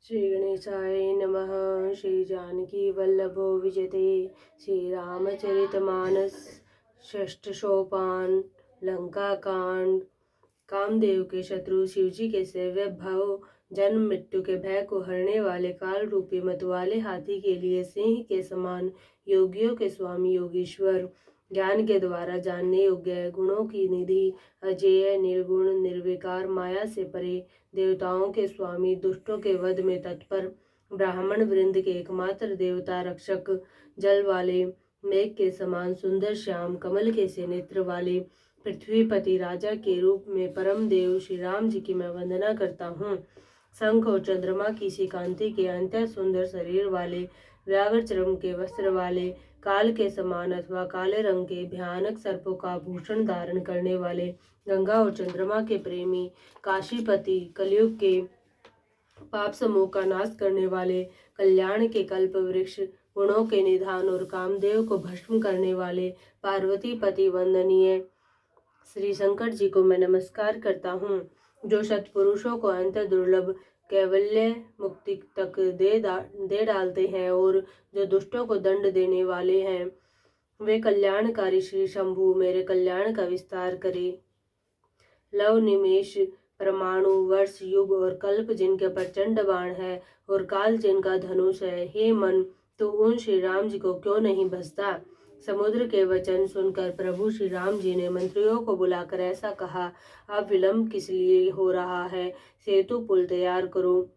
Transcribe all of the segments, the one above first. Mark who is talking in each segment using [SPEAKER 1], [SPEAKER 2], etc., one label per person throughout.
[SPEAKER 1] श्री गणेशाय नमः। श्री जानकी वल्लभो विजयते। श्री रामचरितमानस षष्ठ सोपान लंका कांड। कामदेव के शत्रु शिवजी के सेव्य भव जन्म मृत्यु के भय को हरने वाले काल रूपी मतवाले हाथी के लिए सिंह के समान योगियों के स्वामी योगीश्वर, ज्ञान के द्वारा जानने योग्य, गुणों की निधि, अजेय, निर्गुण, निर्विकार, माया से परे, देवताओं के स्वामी, दुष्टों के वध में तत्पर, ब्राह्मण वृंद के एकमात्र देवता रक्षक, जल वाले मेघ के समान सुंदर श्याम, कमल के से नेत्र वाले, पृथ्वीपति राजा के रूप में परम देव श्री राम जी की मैं वंदना करता हूँ। शंख और चंद्रमा की सी कांति के अंत्य सुंदर शरीर वाले, व्याघ्र चर्म के वस्त्र वाले, काल के समान अथवा काले रंग के भयानक सर्पों का भूषण धारण करने वाले, गंगा और चंद्रमा के प्रेमी, काशीपति, कलयुग के पाप समूह का नाश करने वाले, कल्याण के कल्प वृक्ष, गुणों के निधान और कामदेव को भस्म करने वाले, पार्वती पति वंदनीय श्री शंकर जी को मैं नमस्कार करता हूँ, जो सत्पुरुषों को अंत दुर्लभ कैवल्य मुक्ति तक दे डालते हैं और जो दुष्टों को दंड देने वाले हैं। वे कल्याणकारी श्री शंभु मेरे कल्याण का विस्तार करे। लव निमेष परमाणु वर्ष युग और कल्प जिनके प्रचंड बाण है और काल जिनका धनुष है, हे मन तो उन श्री राम जी को क्यों नहीं भजता। समुद्र के वचन सुनकर प्रभु श्री राम जी ने मंत्रियों को बुलाकर ऐसा कहा, अब विलंब किस लिए हो रहा है, सेतु पुल तैयार करो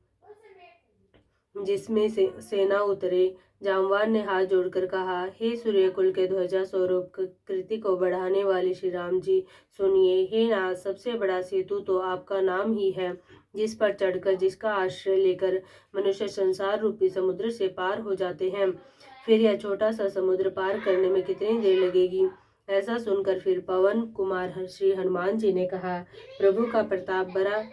[SPEAKER 1] जिसमें से सेना उतरे। जामवान ने हाथ जोड़कर कहा, हे सूर्यकुल के ध्वजा स्वरूप कृति को बढ़ाने वाले श्री राम जी सुनिए। हे नाथ, सबसे बड़ा सेतु तो आपका नाम ही है, जिस पर चढ़कर जिसका आश्रय लेकर मनुष्य संसार रूपी समुद्र से पार हो जाते हैं। फिर यह छोटा सा समुद्र पार करने में कितनी देर लगेगी। ऐसा सुनकर फिर पवन कुमार श्री हनुमान जी ने कहा, प्रभु का प्रताप बड़ा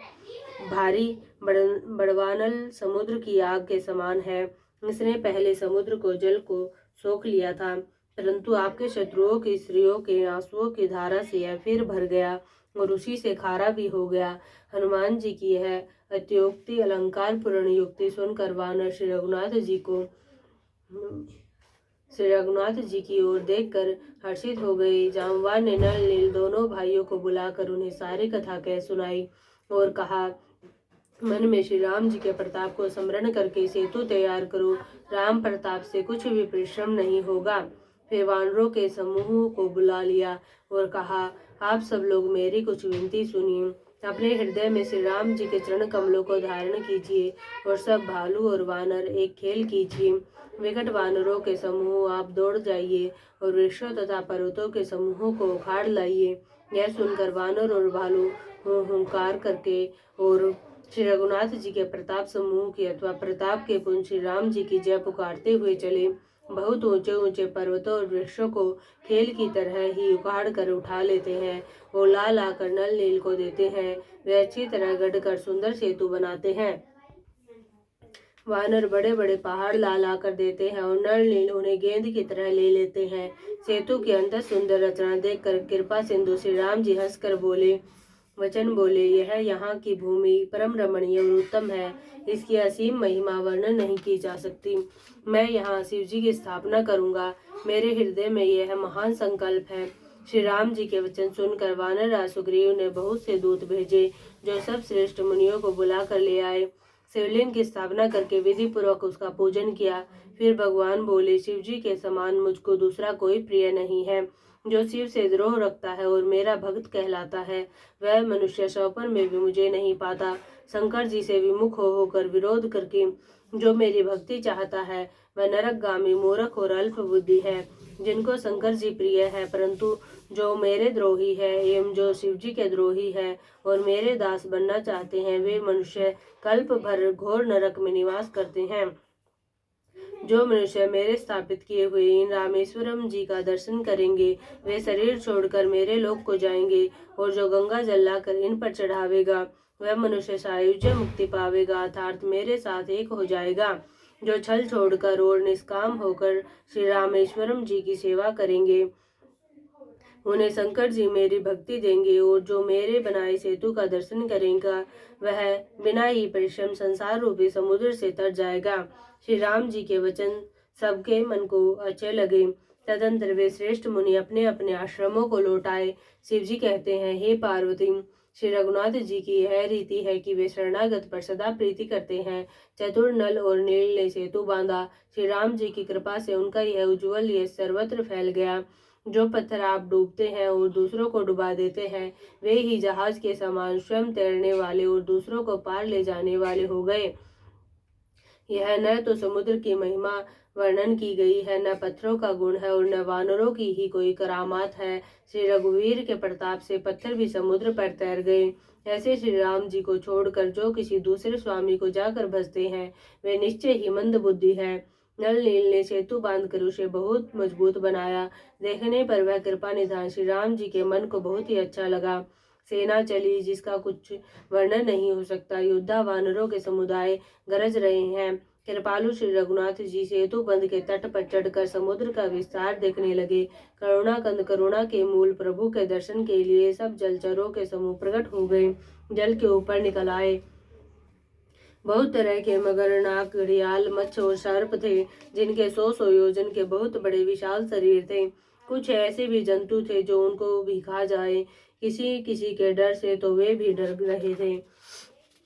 [SPEAKER 1] भारी बड़वानल समुद्र की आग के समान है। इसने पहले समुद्र को जल को सोख लिया था, परंतु आपके शत्रुओं की स्त्रियों के आंसुओं की धारा से यह फिर भर गया और उसी से खारा भी हो गया। हनुमान जी की यह अत्योक्ति अलंकार पूर्ण युक्ति सुनकर वानर श्री रघुनाथ जी की ओर देखकर हर्षित हो गए। जामवान ने नल नील दोनों भाइयों को बुलाकर उन्हें सारी कथा कह सुनाई और कहा, मन में श्री राम जी के प्रताप को स्मरण करके सेतु तैयार करो, राम प्रताप से कुछ भी परिश्रम नहीं होगा। फिर वानरों के समूह को बुला लिया और कहा, आप सब लोग मेरी कुछ विनती सुनिए। अपने हृदय में श्री राम जी के चरण कमलों को धारण कीजिए और सब भालू और वानर एक खेल कीजिए। विकट वानरों के समूह आप दौड़ जाइए और वृक्षों तथा पर्वतों के समूहों को उखाड़ लाइए। यह सुनकर वानर और भालू हुंकार करके और श्री रघुनाथ जी के प्रताप समूह की अथवा प्रताप के पुंज श्री राम जी की जय पुकारते हुए चले। बहुत ऊंचे ऊंचे पर्वतों और वृक्षों को खेल की तरह ही उखाड़ कर उठा लेते हैं और ला ला कर नल नील को देते हैं। वे अच्छी तरह गढ़ कर सुंदर सेतु बनाते हैं। वानर बड़े बड़े पहाड़ ला ला कर देते हैं और नल नील उन्हें गेंद की तरह ले लेते हैं। सेतु की अंदर सुंदर रचना देखकर कृपा सिंधु श्री राम जी हंसकर वचन बोले, यह यहाँ की भूमि परम रमणीय और उत्तम है, इसकी असीम महिमा वर्णन नहीं की जा सकती। मैं यहाँ शिव जी की स्थापना करूंगा, मेरे हृदय में यह महान संकल्प है। श्री राम जी के वचन सुनकर वानर राज सुग्रीव ने बहुत से दूत भेजे, जो सब श्रेष्ठ मुनियों को बुला कर ले आए। शिवलिंग की स्थापना करके विधि पूर्वक उसका पूजन किया। फिर भगवान बोले, शिव जी के समान मुझको दूसरा कोई प्रिय नहीं है। जो शिव से द्रोह रखता है और मेरा भक्त कहलाता है, वह मनुष्य सौपन में भी मुझे नहीं पाता। शंकर जी से विमुख होकर विरोध करके जो मेरी भक्ति चाहता है, वह नरकगामी मूर्ख और अल्प बुद्धि है। जिनको शंकर जी प्रिय है, परंतु जो मेरे द्रोही है एवं जो शिव जी के द्रोही है और मेरे दास बनना चाहते हैं, वे मनुष्य कल्प भर घोर नरक में निवास करते हैं। जो मनुष्य मेरे स्थापित किए हुए इन रामेश्वरम जी का दर्शन करेंगे, वे शरीर छोड़कर मेरे लोक को जाएंगे और जो गंगा जल लाकर इन पर चढ़ावेगा, वह मनुष्य सायुज्य मुक्ति पावेगा, अर्थात मेरे साथ एक हो जाएगा। जो छल छोड़कर और निष्काम होकर श्री रामेश्वरम जी की सेवा करेंगे, उन्हें शंकर जी मेरी भक्ति देंगे और जो मेरे बनाए सेतु का दर्शन करेगा वह बिना ही परिश्रम संसार रूपी समुद्र से तर जाएगा। श्री राम जी के वचन सबके मन को अच्छे लगे। तदंतर वे श्रेष्ठ मुनि अपने अपने आश्रमों को लौट आए। शिव जी कहते हैं, हे पार्वती, श्री रघुनाथ जी की यह रीति है कि वे शरणागत पर सदा प्रीति करते हैं। चतुर नल और नील ने सेतु बांधा। श्री राम जी की कृपा से उनका यह उज्ज्वल यश सर्वत्र फैल गया। जो पत्थर आप डूबते हैं और दूसरों को डुबा देते हैं, वे ही जहाज के समान स्वयं तैरने वाले और दूसरों को पार ले जाने वाले हो गए। यह न तो समुद्र की महिमा वर्णन की गई है, न पत्थरों का गुण है और न वानरों की ही कोई करामात है। श्री रघुवीर के प्रताप से पत्थर भी समुद्र पर तैर गए। ऐसे श्री राम जी को छोड़कर जो किसी दूसरे स्वामी को जाकर बसते हैं, वे निश्चय ही मंद बुद्धि है। नल नील ने सेतु बांधकर उसे बहुत मजबूत बनाया। देखने पर वह कृपा निधान श्री राम जी के मन को बहुत ही अच्छा लगा। सेना चली जिसका कुछ वर्णन नहीं हो सकता। योद्धा वानरों के समुदाय गरज रहे हैं। कृपालु श्री रघुनाथ जी सेतु बंध के तट पर चढ़कर समुद्र का विस्तार देखने लगे। करुणा कंद करुणा के मूल प्रभु के दर्शन के लिए सब जलचरों के समूह प्रकट हो गए, जल के ऊपर निकल आए। बहुत तरह के मगर, नाग, घड़ियाल, मच्छ और सर्प थे, जिनके 100 योजन के बहुत बड़े विशाल शरीर थे। कुछ ऐसे भी जंतु थे जो उनको भी खा जाए। किसी किसी के डर से तो वे भी डर रहे थे।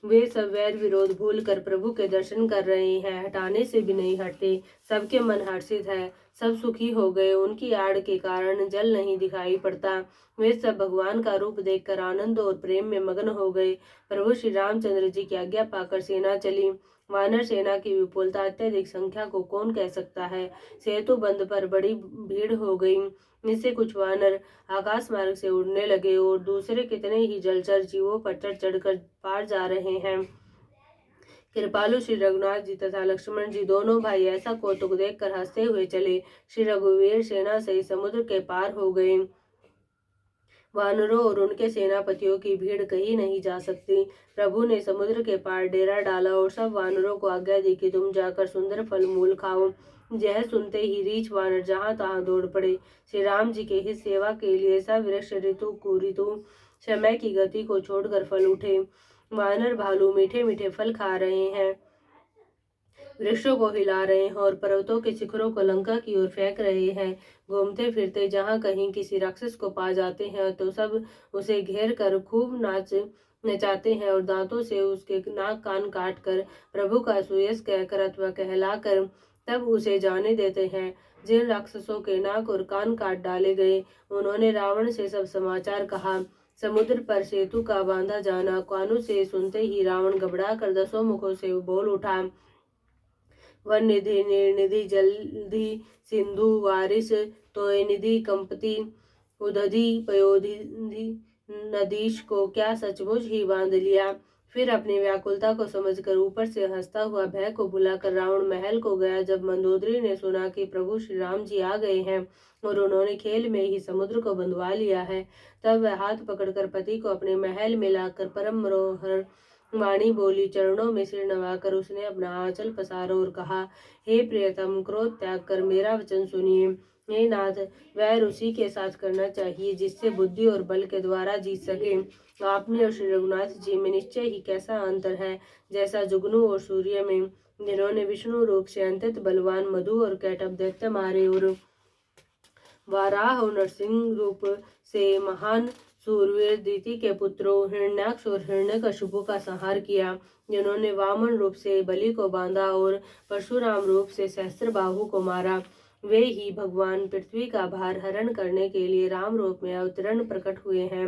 [SPEAKER 1] वे सब वैर विरोध भूल कर प्रभु के दर्शन कर रहे हैं, हटाने से भी नहीं हटते। सबके मन हर्षित है, सब सुखी हो गए। उनकी आड़ के कारण जल नहीं दिखाई पड़ता। वे सब भगवान का रूप देखकर आनंद और प्रेम में मग्न हो गए। प्रभु श्री रामचंद्र जी की आज्ञा पाकर सेना चली। वानर सेना की विपुलता अत्यधिक संख्या को कौन कह सकता है। सेतु बंध पर बड़ी भीड़ हो गई। इससे कुछ वानर आकाश मार्ग से उड़ने लगे और दूसरे कितने ही जलचर जीवों पर चढ़ चढ़कर पार जा रहे हैं। कृपालु श्री रघुनाथ जी तथा लक्ष्मण जी दोनों भाई ऐसा कौतुक देखकर हंसते हुए चले। श्री रघुवीर सेना सहित समुद्र के पार हो गए। वानरों और उनके सेनापतियों की भीड़ कहीं नहीं जा सकती। प्रभु ने समुद्र के पार डेरा डाला और सब वानरों को आज्ञा दी कि तुम जाकर सुंदर फल मूल खाओ। यह सुनते ही रीछ वानर जहां तहां दौड़ पड़े। श्री राम जी के हित सेवा के लिए सब वृक्ष ऋतु कुऋतु समय की गति को छोड़कर फल उठे। वानर भालू मीठे मीठे फल खा रहे हैं, वृक्षों को हिला रहे हैं और पर्वतों के शिखरों को लंका की ओर फेंक रहे हैं। घूमते फिरते जहां कहीं किसी राक्षस को पा जाते हैं तो सब उसे घेर कर खूब नचाते हैं और दांतों से उसके नाक कान काट कर प्रभु का सुयश कहकर अथवा कहलाकर तब उसे जाने देते हैं। जिन राक्षसों के नाक और कान काट डाले गए, उन्होंने रावण से सब समाचार कहा। समुद्र पर सेतु का बांधा जाना कानों से सुनते ही रावण घबरा कर 10 मुखों से बोल उठा। वन निधि, निर्निधि, जलधि, सिंधु, वारिस, तोय निधि, कंपति, उदधि, पयोधि, नदीश को क्या सचमुच ही बांध लिया। फिर अपनी व्याकुलता को समझकर ऊपर से हंसता हुआ भय को भुलाकर रावण महल को गया। जब मंदोदरी ने सुना कि प्रभु श्री राम जी आ गए हैं और उन्होंने खेल में ही समुद्र को बंधवा लिया है, तब वह हाथ पकड़कर पति को अपने महल में लाकर परम मनोहर वाणी बोली। चरणों में सिर नवाकर उसने अपना आंचल पसारा और कहा, हे प्रियतम, क्रोध त्याग कर मेरा वचन सुनिए। हे नाथ, वैर उसी के साथ करना चाहिए जिससे बुद्धि और बल के द्वारा जीत सके। आपने और श्री रघुनाथ जी में निश्चय ही कैसा अंतर है, जैसा जुगनू और सूर्य में, जिन्होंने विष्णु रूप से अत्यंत बलवान मधु और कैटभ दैत्य मारे और वाराह और नरसिंह रूप से महान सूरवीर दीति के पुत्रों हिरण्याक्ष और हिरण्यकशिपु का संहार किया, जिन्होंने वामन रूप से बलि को बांधा और परशुराम रूप से सहस्त्रबाहु को मारा। वे ही भगवान पृथ्वी का भार हरण करने के लिए राम रूप में अवतरण प्रकट हुए हैं।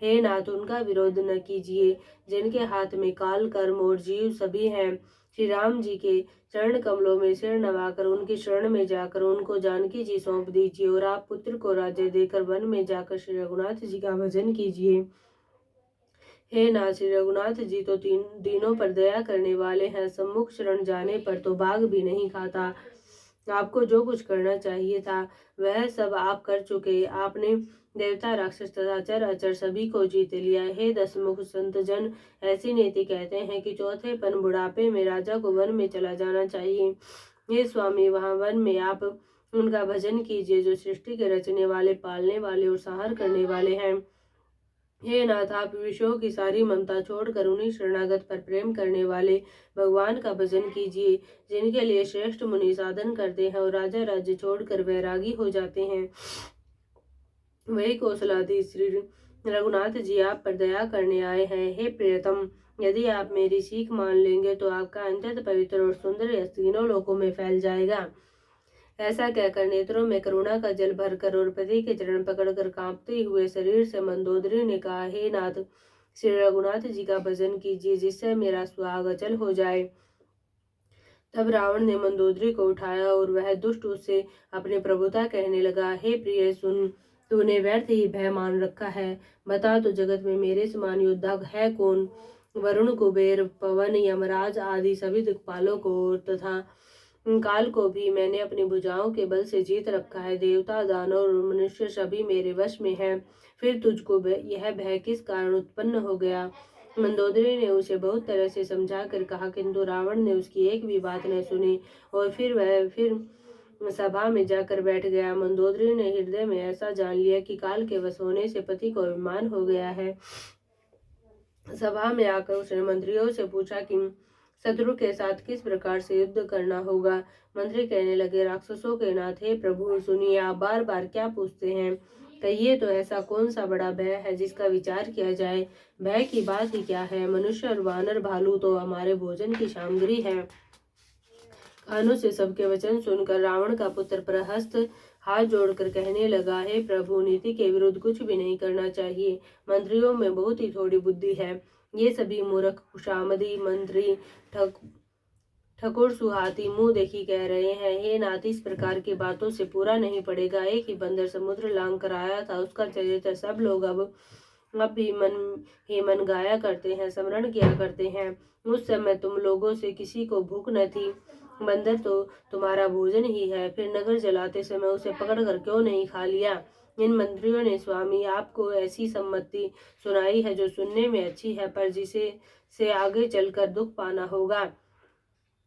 [SPEAKER 1] हे नाथ, उनका विरोध न कीजिए जिनके हाथ में काल कर्म और जीव सभी हैं। श्री राम जी के चरण कमलों में सिर नवाकर उनकी शरण में जाकर उनको जानकी जी सौंप दीजिए और आप पुत्र को राज्य देकर वन में जाकर श्री रघुनाथ जी का भजन कीजिए। हे नाथ, श्री रघुनाथ जी तो दीनों पर दया करने वाले हैं। सम्मुख शरण जाने पर तो बाघ भी नहीं खाता। आपको जो कुछ करना चाहिए था वह सब आप कर चुके। आपने देवता, राक्षस तथा चर अचर सभी को जीत लिया। हे 10 मुख संत जन ऐसी नीति कहते हैं कि चौथे बुढ़ापे में राजा को वन में चला जाना चाहिए। हे स्वामी, वहां वन में आप उनका भजन कीजिए जो सृष्टि के रचने वाले, पालने वाले और संहार करने वाले हैं। हे नाथ, आप विषयों की सारी ममता छोड़कर उन्हीं शरणागत पर प्रेम करने वाले भगवान का भजन कीजिए, जिनके लिए श्रेष्ठ मुनि साधन करते हैं और राजा राज्य छोड़कर वैरागी हो जाते हैं। वही कौशलाधीश श्री रघुनाथ जी आप पर दया करने आए हैं। हे प्रियतम, यदि आप मेरी सीख मान लेंगे तो आपका अत्यंत पवित्र और सुंदर यश तीनों लोकों में फैल जाएगा। ऐसा कहकर नेत्रों में करुणा का जल भरकर और पति के चरण पकड़कर कांपते हुए शरीर से मंदोदरी ने कहा, हे नाथ, श्री रघुनाथ जी का भजन कीजिए जिससे मेरा सुहाग अचल हो जाए। तब रावण ने मंदोदरी को उठाया और वह दुष्ट उससे अपनी प्रभुता कहने लगा, हे प्रिय सुन, तूने व्यर्थ ही भय मान रखा है। बता तो जगत में मेरे समान योद्धा है कौन। वरुण, कुबेर, पवन, यमराज आदि सभी दिक्पालों को तथा काल को भी मैंने अपनी भुजाओं के बल से जीत रखा है। देवता, दानव और मनुष्य सभी मेरे वश में हैं। फिर तुझको यह भय किस कारण उत्पन्न हो गया। मंदोदरी ने उसे बहुत तरह से समझा कर कहा, किंतु रावण ने उसकी एक भी बात न सुनी और फिर सभा में जाकर बैठ गया। मंदोदरी ने हृदय में ऐसा जान लिया कि काल के वश होने से पति को अभिमान हो गया है। सभा में आकर उसने मंत्रियों से पूछा कि शत्रु के साथ किस प्रकार से युद्ध करना होगा। मंत्री कहने लगे, राक्षसों के नाथ, हे प्रभु सुनिए, आप बार बार क्या पूछते हैं। कहिए तो ऐसा कौन सा बड़ा भय है जिसका विचार किया जाए। भय की बात ही क्या है। मनुष्य और वानर भालू तो हमारे भोजन की सामग्री है। कानों से सबके वचन सुनकर रावण का पुत्र प्रहस्त हाथ जोड़कर कहने लगा, हे प्रभु, नीति के विरुद्ध कुछ भी नहीं करना चाहिए। मंत्रियों में बहुत ही थोड़ी बुद्धि है। ये सभी मूर्ख, खुशामदी मंत्री ठकुर सुहाती मुंह देखी कह रहे हैं। हे नाथ, इस प्रकार की बातों से पूरा नहीं पड़ेगा। एक ही बंदर समुद्र लांग कर आया था, उसका चरित्र सब लोग अब भी मन गाया करते हैं, स्मरण किया करते हैं। उस समय तुम लोगों से किसी को भूख न थी। बंदर तो तुम्हारा भोजन ही है, फिर नगर जलाते समय उसे पकड़ कर क्यों नहीं खा लिया। इन मंत्रियों ने स्वामी आपको ऐसी सम्मति सुनाई है जो सुनने में अच्छी है, पर जिसे से आगे चलकर दुख पाना होगा।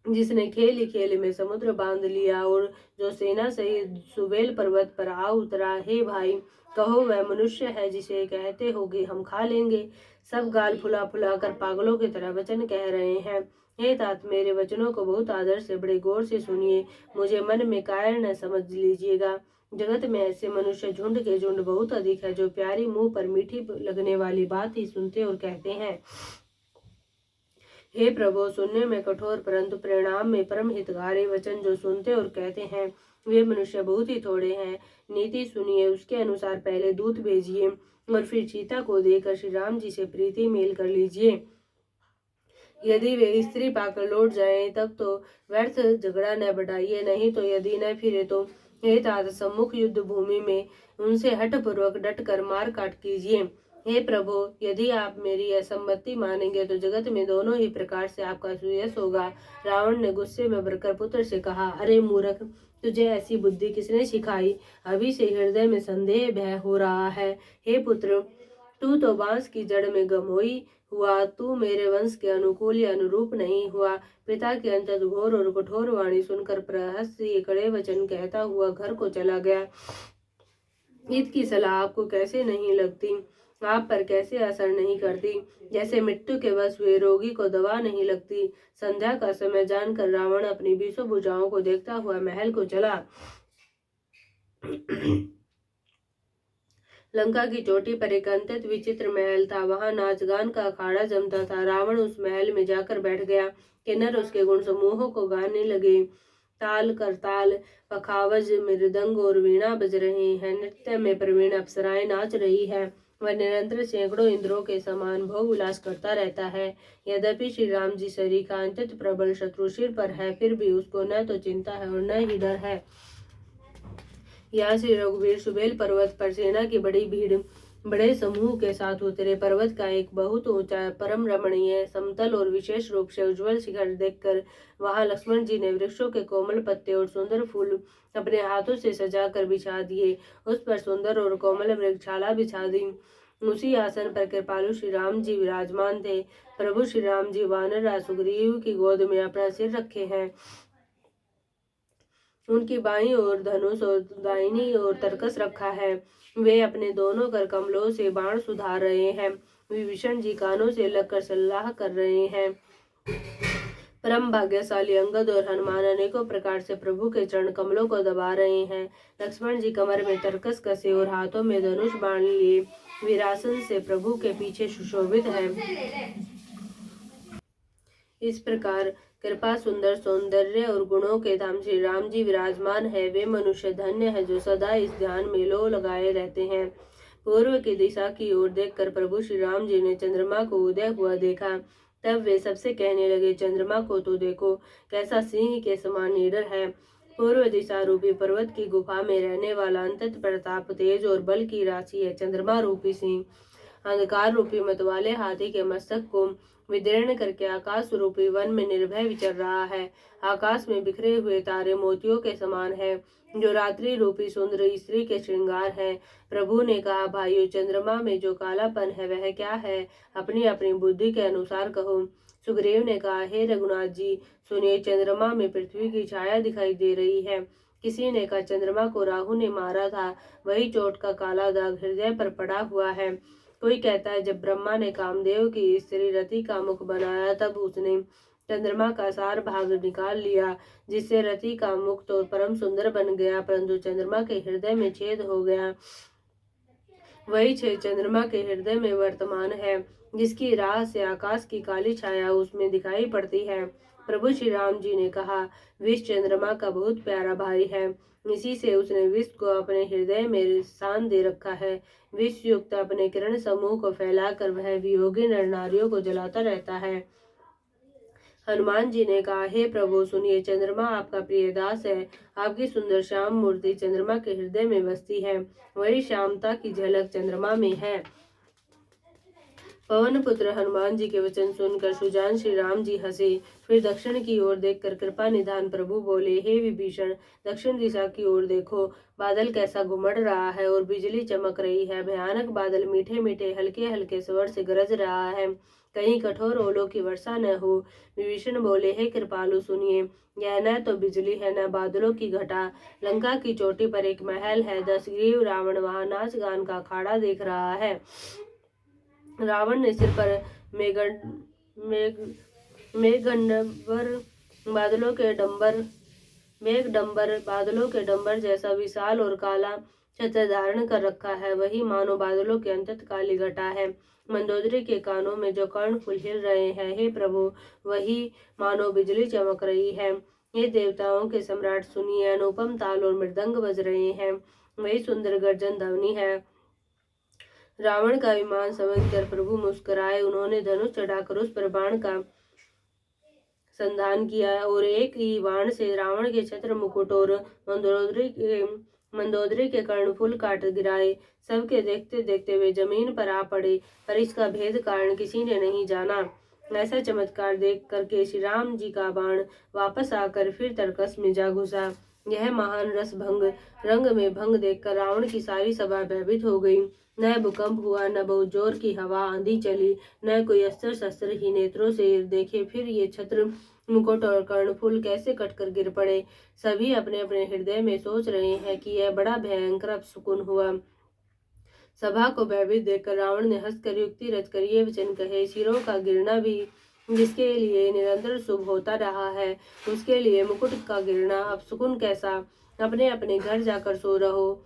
[SPEAKER 1] जिसने खेल ही खेल में समुद्र बांध लिया और जो सेना सहित सुबेल पर्वत पर आ उतरा। हे भाई, कहो वह मनुष्य है जिसे कहते हो कि हम खा लेंगे। सब गाल फुला फुला कर पागलों की तरह वचन कह रहे हैं। हे तात, मेरे वचनों को बहुत आदर से बड़े गौर से सुनिए। मुझे मन में कायर न समझ लीजिएगा। जगत में ऐसे मनुष्य झुंड के झुंड बहुत अधिक है, जो प्यारी मुंह पर मीठी लगने वाली बात ही सुनते और कहते हैं। हे प्रभु, सुनने में कठोर परंतु परिणाम में परम हितकारी वचन जो सुनते और कहते हैं, वे मनुष्य बहुत ही थोड़े हैं। नीति सुनिए, उसके अनुसार पहले दूत भेजिए और फिर सीता को देकर श्री राम जी से प्रीति मेल कर लीजिए। यदि वे स्त्री पाकर लौट जाएं तब तो व्यर्थ झगड़ा न बढ़ाइए, नहीं तो यदि न फिरे तो हे तात, सम्मुख युद्ध भूमि में उनसे हठ पूर्वक डट कर मार काट कीजिए। हे प्रभु, यदि आप मेरी असम्मति मानेंगे तो जगत में दोनों ही प्रकार से आपका सुयश होगा। रावण ने गुस्से में भरकर पुत्र से कहा, अरे मूर्ख, तुझे ऐसी बुद्धि किसने सिखाई। अभी से हृदय में संदेह भय हो रहा है। हे पुत्र, तू तो बांस की जड़ में गमोई हुआ, तू मेरे वंश के अनुकूल या अनुरूप नहीं हुआ। पिता की अंतत घोर और कठोर वाणी सुनकर प्रहस्त ये कड़े वचन कहता हुआ घर को चला गया। हित की सलाह आपको कैसे नहीं लगती, आप पर कैसे असर नहीं करती। जैसे मृत्यु के वश हुए रोगी को दवा नहीं लगती। संध्या का समय जानकर रावण अपनी 20 भुजाओं को देखता हुआ महल को चला। लंका की चोटी पर एक अत्यंत विचित्र महल था। वहां नाच गान का अखाड़ा जमता था। रावण उस महल में जाकर बैठ गया। किन्नर उसके गुण समूहों को गाने लगे। ताल करताल, पखावज, मृदंग और वीणा बज रहे हैं। नृत्य में प्रवीण अप्सराएं नाच रही है। वह निरंतर सैकड़ों इंद्रों के समान भोग विलास करता रहता है। यद्यपि श्री राम जी शरीर का अत्यंत प्रबल शत्रु सिर पर है, फिर भी उसको न तो चिंता है और न ही डर है। यहाँ से रघुवीर सुबेल पर्वत पर सेना की बड़ी भीड़ बड़े समूह के साथ उतरे। पर्वत का एक बहुत ऊंचा, परम रमणीय, समतल और विशेष रूप से उज्जवल शिखर देखकर वहां लक्ष्मण जी ने वृक्षों के कोमल पत्ते और सुंदर फूल अपने हाथों से सजाकर बिछा दिए। उस पर सुंदर और कोमल वृक्षाला बिछा दी। उसी आसन पर कृपालु श्री राम जी विराजमान थे। प्रभु श्री राम जी वानर राज सुग्रीव की गोद में अपना सिर रखे हैं। उनकी बाईं ओर धनुष और दाहिनी ओर तरकस रखा है। वे अपने दोनों कर कमलों से बाण सुधार रहे हैं। विभीषण जी कानों से लगकर सलाह कर रहे हैं। परम भाग्यशाली अंगद और हनुमान अनेकों प्रकार से प्रभु के चरण कमलों को दबा रहे हैं। लक्ष्मण जी कमर में तरकस कसे और हाथों में धनुष बाण लिए वीरासन से प्रभु के पीछे सुशोभित है। इस प्रकार कृपा सुंदर सौंदर्य और गुणों के धाम श्री राम जी विराजमान है। वे मनुष्य धन्य है जो सदा इस ध्यान में लो लगाए रहते हैं। पूर्व की दिशा की ओर देखकर प्रभु श्री राम जी ने चंद्रमा को उदय हुआ देखा। तब वे सबसे कहने लगे, चंद्रमा को तो देखो, कैसा सिंह के समान निडर है। पूर्व दिशा रूपी पर्वत की गुफा में रहने वाला अंतत प्रताप तेज और बल की राशि है। चंद्रमा रूपी सिंह अंधकार रूपी मतवाले हाथी के मस्तक को विदीर्ण करके आकाश रूपी वन में निर्भय विचर रहा है। आकाश में बिखरे हुए तारे मोतियों के समान है, जो रात्रि रूपी सुंदर स्त्री के श्रृंगार है। प्रभु ने कहा, भाइयों, चंद्रमा में जो कालापन है वह क्या है? अपनी अपनी बुद्धि के अनुसार कहो। सुग्रीव ने कहा, हे रघुनाथ जी, सुनिए, चंद्रमा में पृथ्वी की छाया दिखाई दे रही है। किसी ने कहा, चंद्रमा को राहु ने मारा था, वही चोट का काला दाग हृदय पर पड़ा हुआ है। कोई कहता है, जब ब्रह्मा ने कामदेव की स्त्री रति का मुख बनाया तब उसने चंद्रमा का सार भाग निकाल लिया, जिससे रति का मुख तो परम सुंदर बन गया, परंतु चंद्रमा के हृदय में छेद हो गया। वही छेद चंद्रमा के हृदय में वर्तमान है, जिसकी राह से आकाश की काली छाया उसमें दिखाई पड़ती है। प्रभु श्री राम जी ने कहा, विष चंद्रमा का बहुत प्यारा भाई है, इसी से उसने विष को अपने हृदय में स्थान दे रखा है। विष युक्त अपने किरण समूह को फैलाकर वह वियोगी नर नारियों को जलाता रहता है। हनुमान जी ने कहा, हे प्रभु, सुनिए, चंद्रमा आपका प्रिय दास है। आपकी सुंदर श्याम मूर्ति चंद्रमा के हृदय में बसती है, वही श्यामता की झलक चंद्रमा में है। पवन पुत्र हनुमान जी के वचन सुनकर सुजान श्री राम जी हंसे। फिर दक्षिण की ओर देखकर कृपा निधान प्रभु बोले, हे विभीषण, दक्षिण दिशा की ओर देखो, बादल कैसा घुमड़ रहा है और बिजली चमक रही है। भयानक बादल मीठे मीठे हल्के हल्के स्वर से गरज रहा है, कहीं कठोर ओलों की वर्षा न हो। विभीषण बोले, हे कृपालु, सुनिए, यह न तो बिजली है न बादलों की घटा। लंका की चोटी पर एक महल है, 10 ग्रीव रावण वहां नाच गान का अखाड़ा देख रहा है। रावण ने सिर पर मेघडंबर बादलों के डंबर जैसा विशाल और काला छत्र धारण कर रखा है, वही मानो बादलों के अंतत काली घटा है। मंदोदरी के कानों में जो कर्णफूल हिल रहे हैं, हे प्रभु, वही मानो बिजली चमक रही है। हे देवताओं के सम्राट, सुनिए, अनुपम ताल और मृदंग बज रहे हैं, वही सुंदर गर्जन ध्वनि है। रावण का विमान समझकर प्रभु मुस्कुराए। उन्होंने धनुष चढ़ाकर उस पर बाण का संधान किया और एक ही बाण से रावण के छत्र मुकुट और मंदोदरी के कर्णफूल काट गिराए। सबके देखते देखते वे जमीन पर आ पड़े, पर इसका भेद कारण किसी ने नहीं जाना। ऐसा चमत्कार देख करके श्री राम जी का बाण वापस आकर फिर तरकस में जा घुसा। यह महान रस भंग रंग में भंग देखकर रावण की सारी सभा भयभीत हो गई। न भूकंप हुआ, न बहुत जोर की हवा आंधी चली, न कोई अस्त्र शस्त्र ही नेत्रों से देखे। फिर ये छत्र मुकुट और कर्णफूल कैसे कटकर गिर पड़े। सभी अपने अपने हृदय में सोच रहे हैं कि यह बड़ा भयंकर अपशकुन हुआ। सभा को भयभीत देखकर रावण ने हंसकर युक्ति रचकर ये वचन कहे, सिरों का गिरना भी जिसके लिए निरंतर शुभ होता रहा है, उसके लिए मुकुट का गिरना अपशकुन कैसा। अपने अपने घर जाकर सो रहो,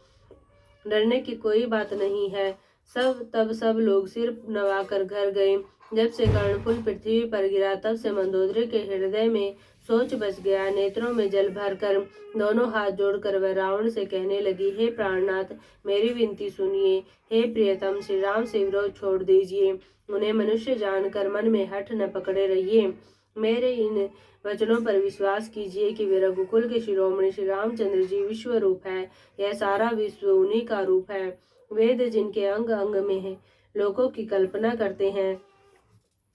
[SPEAKER 1] डरने की कोई बात नहीं है। तब सब लोग सिर नवाकर घर गए। जब से कर्णफूल पृथ्वी पर गिरा, तब से मंदोदरी के हृदय में सोच बच गया। नेत्रों में जल भरकर दोनों हाथ जोड़कर वह रावण से कहने लगी, हे प्राणनाथ, मेरी विनती सुनिए। हे प्रियतम, श्री राम से विरोध छोड़ दीजिए, उन्हें मनुष्य जानकर मन में हठ न पकड़े रहिए। मेरे इन वचनों पर विश्वास कीजिए कि वे रघुकुल के शिरोमणि श्री रामचंद्र जी विश्व रूप है। यह सारा विश्व उन्हीं का रूप है। वेद जिनके अंग अंग में है, लोगों की कल्पना करते हैं,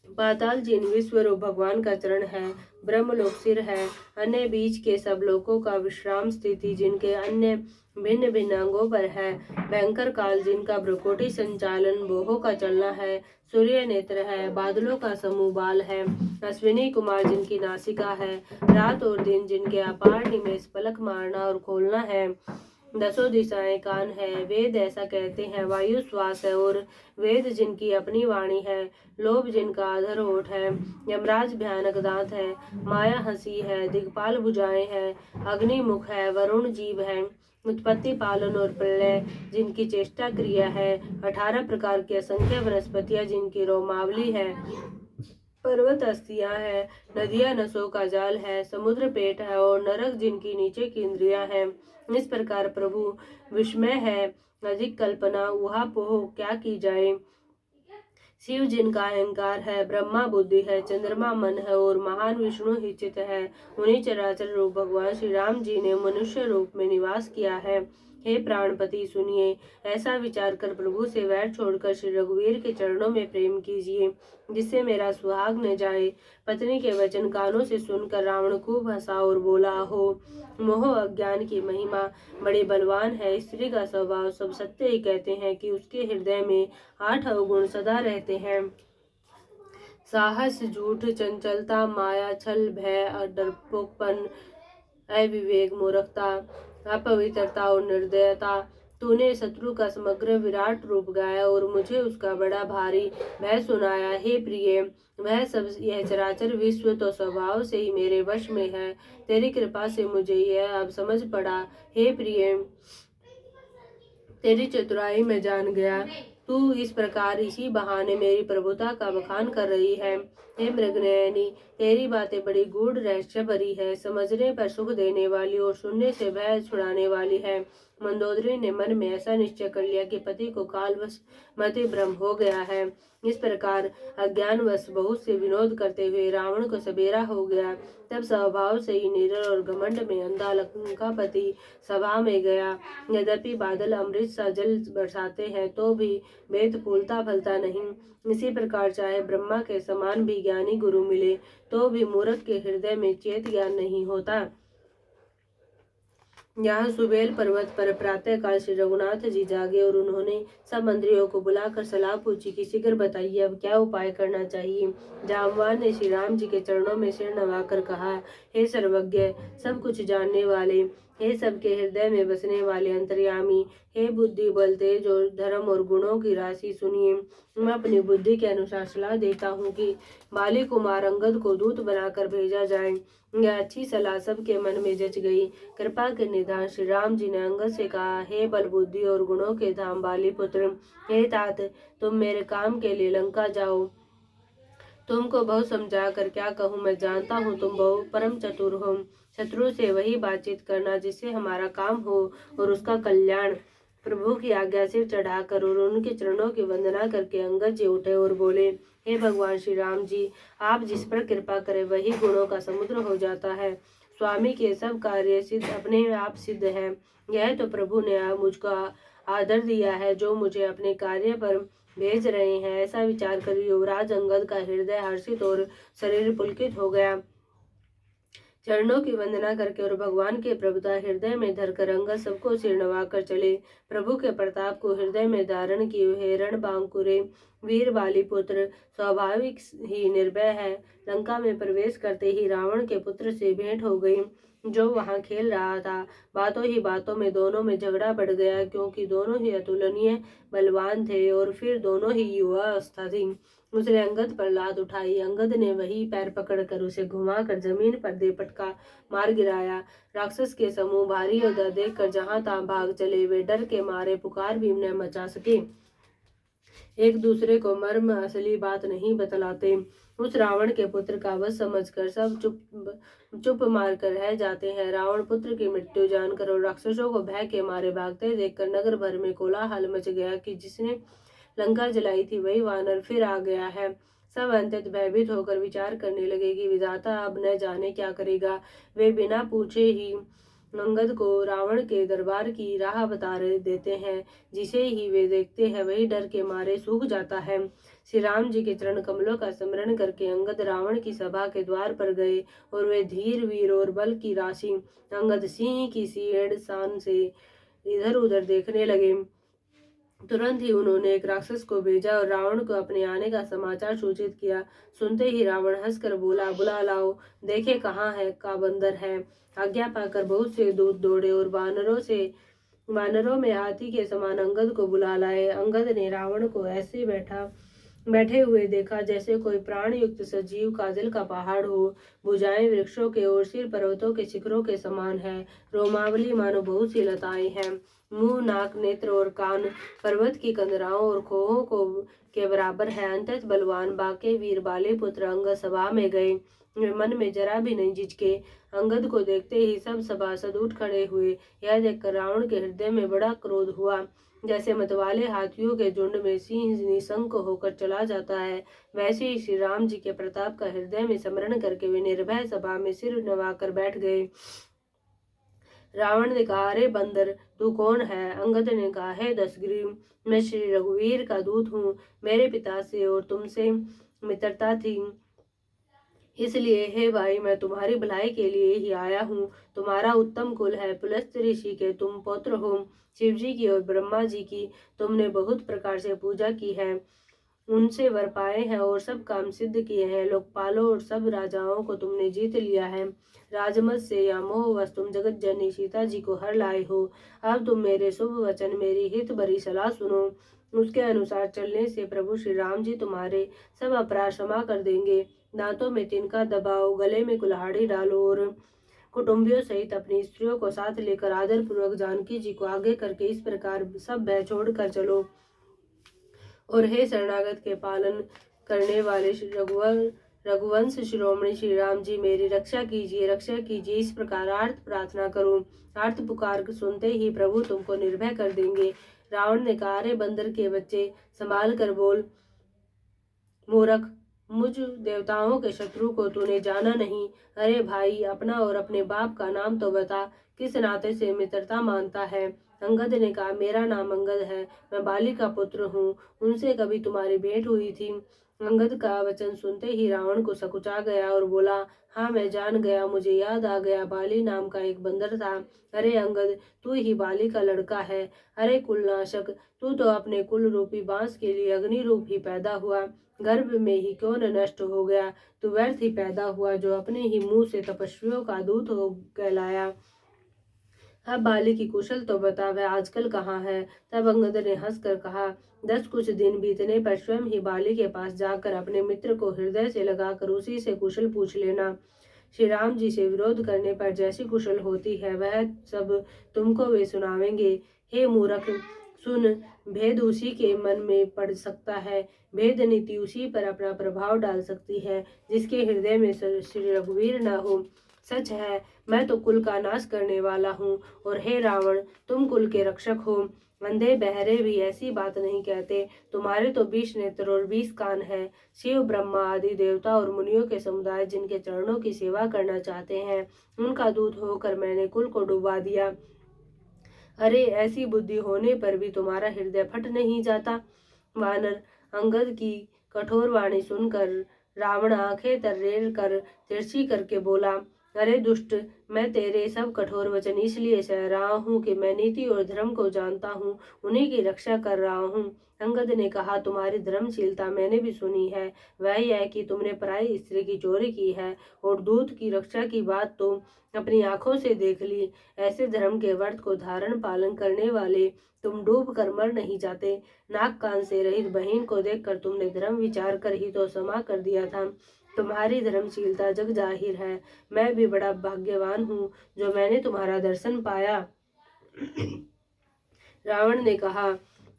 [SPEAKER 1] पाताल जिन विश्व रूप भगवान का चरण है, ब्रह्मलोक सिर है, अन्य बीच के सब लोकों का विश्राम स्थिति जिनके अन्य भिन्न भिन्न अंगों पर है, भयंकर काल जिनका भ्रुकुटी संचालन बोहों का चलना है, सूर्य नेत्र है, बादलों का समूह बाल है, अश्विनी कुमार जिनकी नासिका है, रात और दिन जिनके अपार निमेष पलक मारना और खोलना है, दसों दिशाएं कान है, वेद ऐसा कहते हैं, वायु श्वास है और वेद जिनकी अपनी वाणी है, लोभ जिनका आधर ओठ है, यमराज भयानक दांत है, माया हंसी है, दिग्पाल भुजाएं है, अग्नि मुख है, वरुण जीव है, उत्पत्ति पालन और प्रलय जिनकी चेष्टा क्रिया है, 18 प्रकार की असंख्य वनस्पतियां जिनकी रोमावली है, पर्वत अस्थियां है, नदियां नसों का जाल है, समुद्र पेट है और नरक जिनकी नीचे की इंद्रियां है। इस प्रकार प्रभु विस्मय है, अधिक कल्पना ऊहापोह क्या की जाए। शिव जिनका अहंकार है, ब्रह्मा बुद्धि है, चंद्रमा मन है और महान विष्णु ही चित है। उन्हीं चराचर रूप भगवान श्री राम जी ने मनुष्य रूप में निवास किया है। हे प्राणपति सुनिए, ऐसा विचार कर प्रभु से वैर छोड़कर श्री रघुवीर के चरणों में प्रेम कीजिए, जिससे मेरा सुहाग न जाए। पत्नी के वचन कानों से सुनकर रावण खूब हंसा और बोला, हो मोह अज्ञान की महिमा बड़े बलवान है। स्त्री का स्वभाव सब सत्य ही कहते हैं कि उसके हृदय में 8 अवगुण सदा रहते हैं। साहस, झूठ, चंचलता, माया, छल, भय, डरपोकपन, अविवेक, मूर्खता, अपवित्रता और निर्दयता। तूने शत्रु का समग्र विराट रूप गाया और मुझे उसका बड़ा भारी भय सुनाया। हे प्रिय, वह सब यह चराचर विश्व तो स्वभाव से ही मेरे वश में है। तेरी कृपा से मुझे यह अब समझ पड़ा। हे प्रिय, तेरी चतुराई में जान गया। तू इस प्रकार इसी बहाने मेरी प्रभुता का बखान कर रही है। हे मृगनयनी, तेरी बातें बड़ी गूढ़ रहस्य भरी है, समझने पर सुख देने वाली और सुनने से भय छुड़ाने वाली है। मंदोदरी ने मन में ऐसा निश्चय कर लिया कि पति को कालवश मति भ्रम हो गया है। इस प्रकार अज्ञानवश बहुत से विनोद करते हुए रावण को सबेरा हो गया। तब स्वभाव से ही निडर और घमंड में अंधा लंकापति सभा में गया। यद्यपि बादल अमृत सा जल बरसाते हैं तो भी वेद फूलता फलता नहीं। इसी प्रकार चाहे ब्रह्मा के समान भी ज्ञानी गुरु मिले तो भी मूर्ख के हृदय में चेत ज्ञान नहीं होता। यहाँ सुबेल पर्वत पर प्रातः काल श्री रघुनाथ जी जागे और उन्होंने सब मंत्रियों को बुलाकर सलाह पूछी कि शीघ्र बताइए अब क्या उपाय करना चाहिए। जामवान ने श्री राम जी के चरणों में सिर नवाकर कहा, हे सर्वज्ञ, सब कुछ जानने वाले, हे सबके हृदय में बसने वाले अंतर्यामी, हे बुद्धि बल तेज और धर्म और गुणों की राशि, सुनिए। मैं अपनी बुद्धि के अनुसार सलाह देता हूँ कि बाली कुमार अंगद को दूत बनाकर भेजा जाए। यह अच्छी सलाह सबके मन में जच गई। कृपा के निधान श्री राम जी ने अंगद से कहा, हे बल बुद्धि और गुणों के धाम बाली पुत्र, हे तात, तुम मेरे काम के लिए लंका जाओ। तुमको बहुत समझा कर क्या कहूँ, मैं जानता हूँ तुम बहुत परम चतुर हो। शत्रु से वही बातचीत करना जिससे हमारा काम हो और उसका कल्याण। प्रभु की आज्ञा सिर चढ़ाकर और उनके चरणों की वंदना करके अंगद जी उठे और बोले, हे भगवान श्री राम जी, आप जिस पर कृपा करें वही गुणों का समुद्र हो जाता है। स्वामी के सब कार्य सिद्ध अपने आप सिद्ध है। यह तो प्रभु ने मुझको आदर दिया है जो मुझे अपने कार्य पर भेज रहे हैं। ऐसा विचार कर युवराज अंगद का हृदय हर्षित और शरीर पुलकित हो गया। चरणों की वंदना करके और भगवान के प्रभुता हृदय में धरकर अंगद सबको सिर नवाकर चले। प्रभु के प्रताप को हृदय में धारण किए हुए रणबांकुरे वीर बाली पुत्र स्वाभाविक ही निर्भय है। लंका में प्रवेश करते ही रावण के पुत्र से भेंट हो गई जो वहां खेल रहा था। बातों ही बातों में दोनों में झगड़ा बढ़ गया, क्योंकि दोनों ही अतुलनीय बलवान थे और फिर दोनों ही युवा अवस्था थी। उसने अंगद पर लात उठाई। अंगद ने वही पैर पकड़कर उसे घुमाकर जमीन पर दे पटका मार गिराया। राक्षस के समूह भारी योद्धा देखकर जहां तहां भाग चले। वे डर के मारे पुकार भी न मचा सके। एक दूसरे को मर्म असली बात नहीं बतलाते। उस रावण के पुत्र का वध समझकर सब चुप मार कर रह जाते हैं। रावण पुत्र की मृत्यु जानकर और राक्षसों को भय के मारे भागते देखकर नगर भर में कोलाहल मच गया कि जिसने लंका जलाई थी वही वानर फिर आ गया है। सब अत्यंत भयभीत होकर विचार करने लगे कि विधाता अब न जाने क्या करेगा। वे बिना पूछे ही अंगद को रावण के दरबार की राह बता देते हैं। जिसे ही वे देखते हैं वही डर के मारे सूख जाता है। श्री राम जी के चरण कमलों का स्मरण करके अंगद रावण की सभा के द्वार पर गए और वे धीर वीर और बल की राशि अंगद सिंह की सीड़ शान से इधर उधर देखने लगे। तुरंत ही उन्होंने एक राक्षस को भेजा और रावण को अपने आने का समाचार सूचित किया। सुनते ही रावण हंसकर बोला, बुला लाओ, देखे कहाँ है का बंदर है। आज्ञा पाकर बहुत से दूत दौड़े और वानरों में हाथी के समान अंगद को बुला लाए। अंगद ने रावण को ऐसे बैठे हुए देखा जैसे कोई प्राण युक्त सजीव काजल का पहाड़ हो। भुजाएं वृक्षों के और सिर पर्वतों के शिखरों के समान है। रोमावली मानो बहुत सी लताएं हैं। मुंह, नाक, नेत्र और कान पर्वत की कंदराओं और खोहों को के बराबर है। अंतत बलवान बाके वीर बाले पुत्र अंगद सभा में गए। वे मन में जरा भी नहीं झिझके। अंगद को देखते ही सब सभासद उठ खड़े हुए। यह देखकर रावण के हृदय में बड़ा क्रोध हुआ। जैसे मतवाले हाथियों के झुंड में सिंह निशंक होकर चला जाता है, वैसे ही श्री राम जी के प्रताप का हृदय में स्मरण करके वे निर्भय सभा में सिर नवाकर बैठ गए। रावण ने कहा, अरे बंदर, तू कौन है? अंगद ने कहा, हे दशग्रीव, मैं श्री रघुवीर का दूत हूँ। मेरे पिता से और तुमसे मित्रता थी, इसलिए हे भाई, मैं तुम्हारी भलाई के लिए ही आया हूँ। तुम्हारा उत्तम कुल है, पुलस्त्य ऋषि के तुम पुत्र हो। शिव जी की और ब्रह्मा जी की तुमने बहुत प्रकार से पूजा की है, उनसे वर पाए हैं और सब काम सिद्ध किए हैं। लोकपालों और सब राजाओं को तुमने जीत लिया है। राजमत से या मोहवश तुम जगत जननी सीता जी को हर लाए हो। अब तुम मेरे शुभ वचन, मेरी हित भरी सलाह सुनो। उसके अनुसार चलने से प्रभु श्री राम जी तुम्हारे सब अपराध क्षमा कर देंगे। दांतों में तिनका दबाओ, गले में कुल्हाड़ी डालो और कुटुंबियों सहित अपनी स्त्रियों को साथ लेकर आदर पूर्वक जानकी जी को आगे करके इस प्रकार सब भय छोड़कर चलो। और हे शरणागत के पालन करने वाले रघुवंश शिरोमणि श्री राम जी, मेरी रक्षा कीजिए, रक्षा कीजिए। इस प्रकार आर्त प्रार्थना करो। आर्त पुकार सुनते ही प्रभु तुमको निर्भय कर देंगे। रावण ने कहा, अरे बंदर के बच्चे, संभाल कर बोल। मूर्ख, मुझ देवताओं के शत्रु को तूने जाना नहीं। अरे भाई, अपना और अपने बाप का नाम तो बता, किस नाते से मित्रता मानता है। अंगद ने कहा, मेरा नाम अंगद है, मैं बाली का पुत्र हूँ, उनसे कभी तुम्हारी भेंट हुई थी। अंगद का वचन सुनते ही रावण को सकुचा गया और बोला, हाँ मैं जान गया, मुझे याद आ गया, बाली नाम का एक बंदर था। अरे अंगद, तू ही बाली का लड़का है। अरे कुलनाशक, तू तो अपने कुल रूपी बांस के लिए अग्नि रूप ही पैदा हुआ, गर्भ में ही क्यों न नष्ट हो गया। तू व्यर्थ ही पैदा हुआ, जो अपने ही मुंह से तपस्वियों का दूत हो कहलाया। अब बाली की कुशल तो बता, वह आजकल कहाँ है। तब अंगद ने हंसकर कहा, 10 कुछ दिन बीतने पर स्वयं ही बाली के पास जाकर अपने मित्र को हृदय से लगाकर उसी से कुशल पूछ लेना। श्री राम जी से विरोध करने पर जैसी कुशल होती है वह सब तुमको वे सुनावेंगे। हे मूर्ख, सुन, भेद उसी के मन में पड़ सकता है, भेद नीति उसी पर अपना प्रभाव डाल सकती है जिसके हृदय में श्री रघुवीर न हो। सच है, मैं तो कुल का नाश करने वाला हूँ, और हे रावण, तुम कुल के रक्षक हो। अंधे बहरे भी ऐसी बात नहीं कहते। तुम्हारे तो 20 नेत्र और 20 कान है। शिव, ब्रह्मा आदि देवता और मुनियों के समुदाय जिनके चरणों की सेवा करना चाहते हैं, उनका दूत होकर मैंने कुल को डुबा दिया। अरे ऐसी बुद्धि होने पर भी तुम्हारा हृदय फट नहीं जाता। वानर अंगद की कठोर वाणी सुनकर रावण आंखें तर्रेर कर तिरछी करके बोला, अरे दुष्ट, मैं तेरे सब कठोर वचन इसलिए सह रहा हूँ कि मैं नीति और धर्म को जानता हूँ, उन्हीं की रक्षा कर रहा हूँ। अंगद ने कहा, तुम्हारी धर्मशीलता मैंने भी सुनी है। वह यह कि तुमने पराई स्त्री की चोरी की है और दूत की रक्षा की बात तो अपनी आंखों से देख ली। ऐसे धर्म के व्रत को धारण पालन करने वाले तुम डूब कर मर नहीं जाते। नाक कान से रहित बहन को देखकर तुमने धर्म विचार कर ही तो क्षमा कर दिया था। तुम्हारी धर्मशीलता जग जाहिर है। मैं भी बड़ा भाग्यवान हूँ जो मैंने तुम्हारा दर्शन पाया। रावण ने कहा,